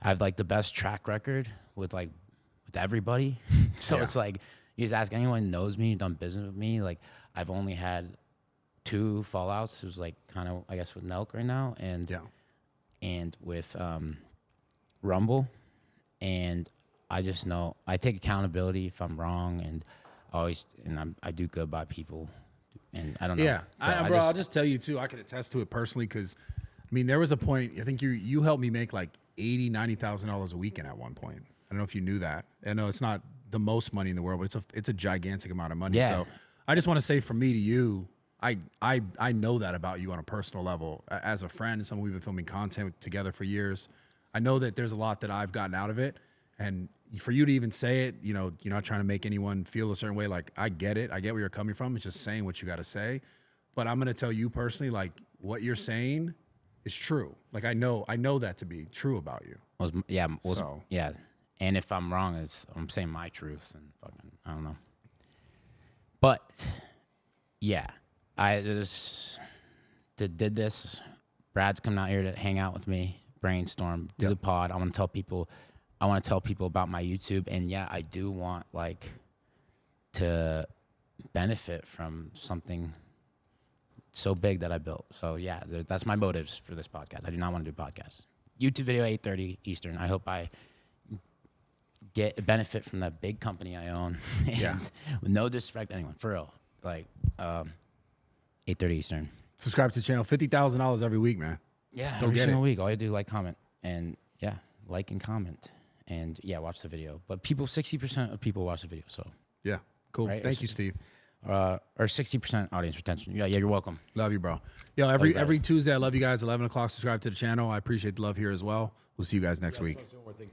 [SPEAKER 2] I've like the best track record with everybody. So it's like you just ask anyone who knows me, done business with me. Like I've only had 2 fallouts. It was like kind of I guess with NELK right now and with Rumble. And I just know I take accountability if I'm wrong, and I do good by people, and I don't know.
[SPEAKER 5] Yeah,
[SPEAKER 2] So
[SPEAKER 5] I'll just tell you too. I can attest to it personally because, I mean, there was a point. I think you helped me make like $80,000-$90,000 a weekend at one point. I don't know if you knew that. I know it's not the most money in the world, but it's a gigantic amount of money.
[SPEAKER 2] Yeah.
[SPEAKER 5] So I just want to say from me to you, I know that about you on a personal level as a friend and someone we've been filming content together for years. I know that there's a lot that I've gotten out of it, and for you to even say it, you know, you're not trying to make anyone feel a certain way. Like I get it, I get where you're coming from. It's just saying what you got to say. But I'm gonna tell you personally, like what you're saying is true. Like I know that to be true about you.
[SPEAKER 2] Yeah. And if I'm wrong, I'm saying my truth, and fucking I don't know. But yeah, I just did this. Brad's coming out here to hang out with me, brainstorm, do the pod. I want to tell people about my YouTube, and yeah, I do want like to benefit from something so big that I built. So yeah, that's my motives for this podcast. I do not want to do podcasts. YouTube video 8:30 Eastern. I hope I get a benefit from that big company I own. And
[SPEAKER 5] Yeah.
[SPEAKER 2] with no disrespect to anyone, for real. Like 8:30 Eastern.
[SPEAKER 5] Subscribe to the channel. $50,000 every week, man.
[SPEAKER 2] Yeah,
[SPEAKER 5] Go
[SPEAKER 2] every
[SPEAKER 5] get
[SPEAKER 2] single
[SPEAKER 5] it.
[SPEAKER 2] week. All you do, like, comment, and yeah, like and comment, and yeah, watch the video. But 60% of people watch the video. So
[SPEAKER 5] Yeah. Cool.
[SPEAKER 2] Right,
[SPEAKER 5] Thank you, Steve.
[SPEAKER 2] or 60% audience retention. Yeah, you're welcome.
[SPEAKER 5] Love you, bro. Yo, every Tuesday, I love you guys. 11 o'clock, subscribe to the channel. I appreciate the love here as well. We'll see you guys next week.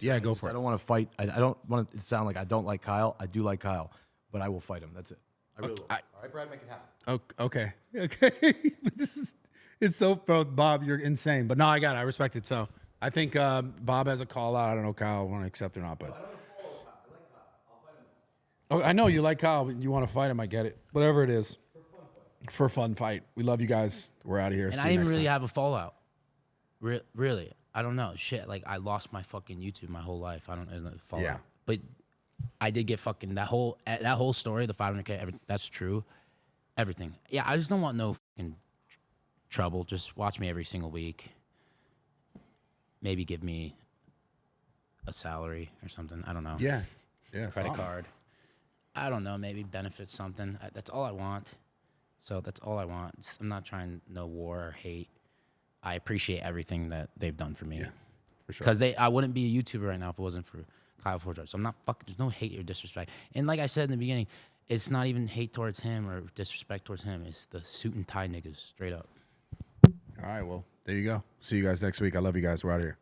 [SPEAKER 5] Yeah, go for
[SPEAKER 4] I
[SPEAKER 5] it.
[SPEAKER 4] don't want to fight. I don't want it to sound like I don't like Kyle. I do like Kyle, but I will fight him. That's it. I really will. All right, Brad, make it happen.
[SPEAKER 5] Okay. But it's so, bro, Bob, you're insane. But no, I got it. I respect it. So I think Bob has a call out. I don't know, Kyle, want to accept or not, but. Oh, I know you like Kyle, but you want to fight him. I get it. Whatever it is. For a fun fight. We love you guys. We're out of here.
[SPEAKER 2] And
[SPEAKER 5] See
[SPEAKER 2] I
[SPEAKER 5] you
[SPEAKER 2] didn't
[SPEAKER 5] next
[SPEAKER 2] really
[SPEAKER 5] time.
[SPEAKER 2] have a fallout. Really, I don't know. Shit, like I lost my fucking YouTube my whole life. I don't know fallout.
[SPEAKER 5] Yeah.
[SPEAKER 2] But I did get fucking that whole story, the 500K. That's true. Everything. Yeah, I just don't want no fucking trouble. Just watch me every single week. Maybe give me a salary or something. I don't know.
[SPEAKER 5] Yeah. Yeah.
[SPEAKER 2] Credit
[SPEAKER 5] something.
[SPEAKER 2] card. I don't know. Maybe benefit something. That's all I want. So that's all I want. I'm not trying no war or hate. I appreciate everything that they've done for me.
[SPEAKER 5] Yeah, for sure.
[SPEAKER 2] Because I wouldn't be a YouTuber right now if it wasn't for Kyle Forge. So I'm not fucking. There's no hate or disrespect. And like I said in the beginning, it's not even hate towards him or disrespect towards him. It's the suit and tie niggas, straight up.
[SPEAKER 5] All right. Well, there you go. See you guys next week. I love you guys. We're out of here.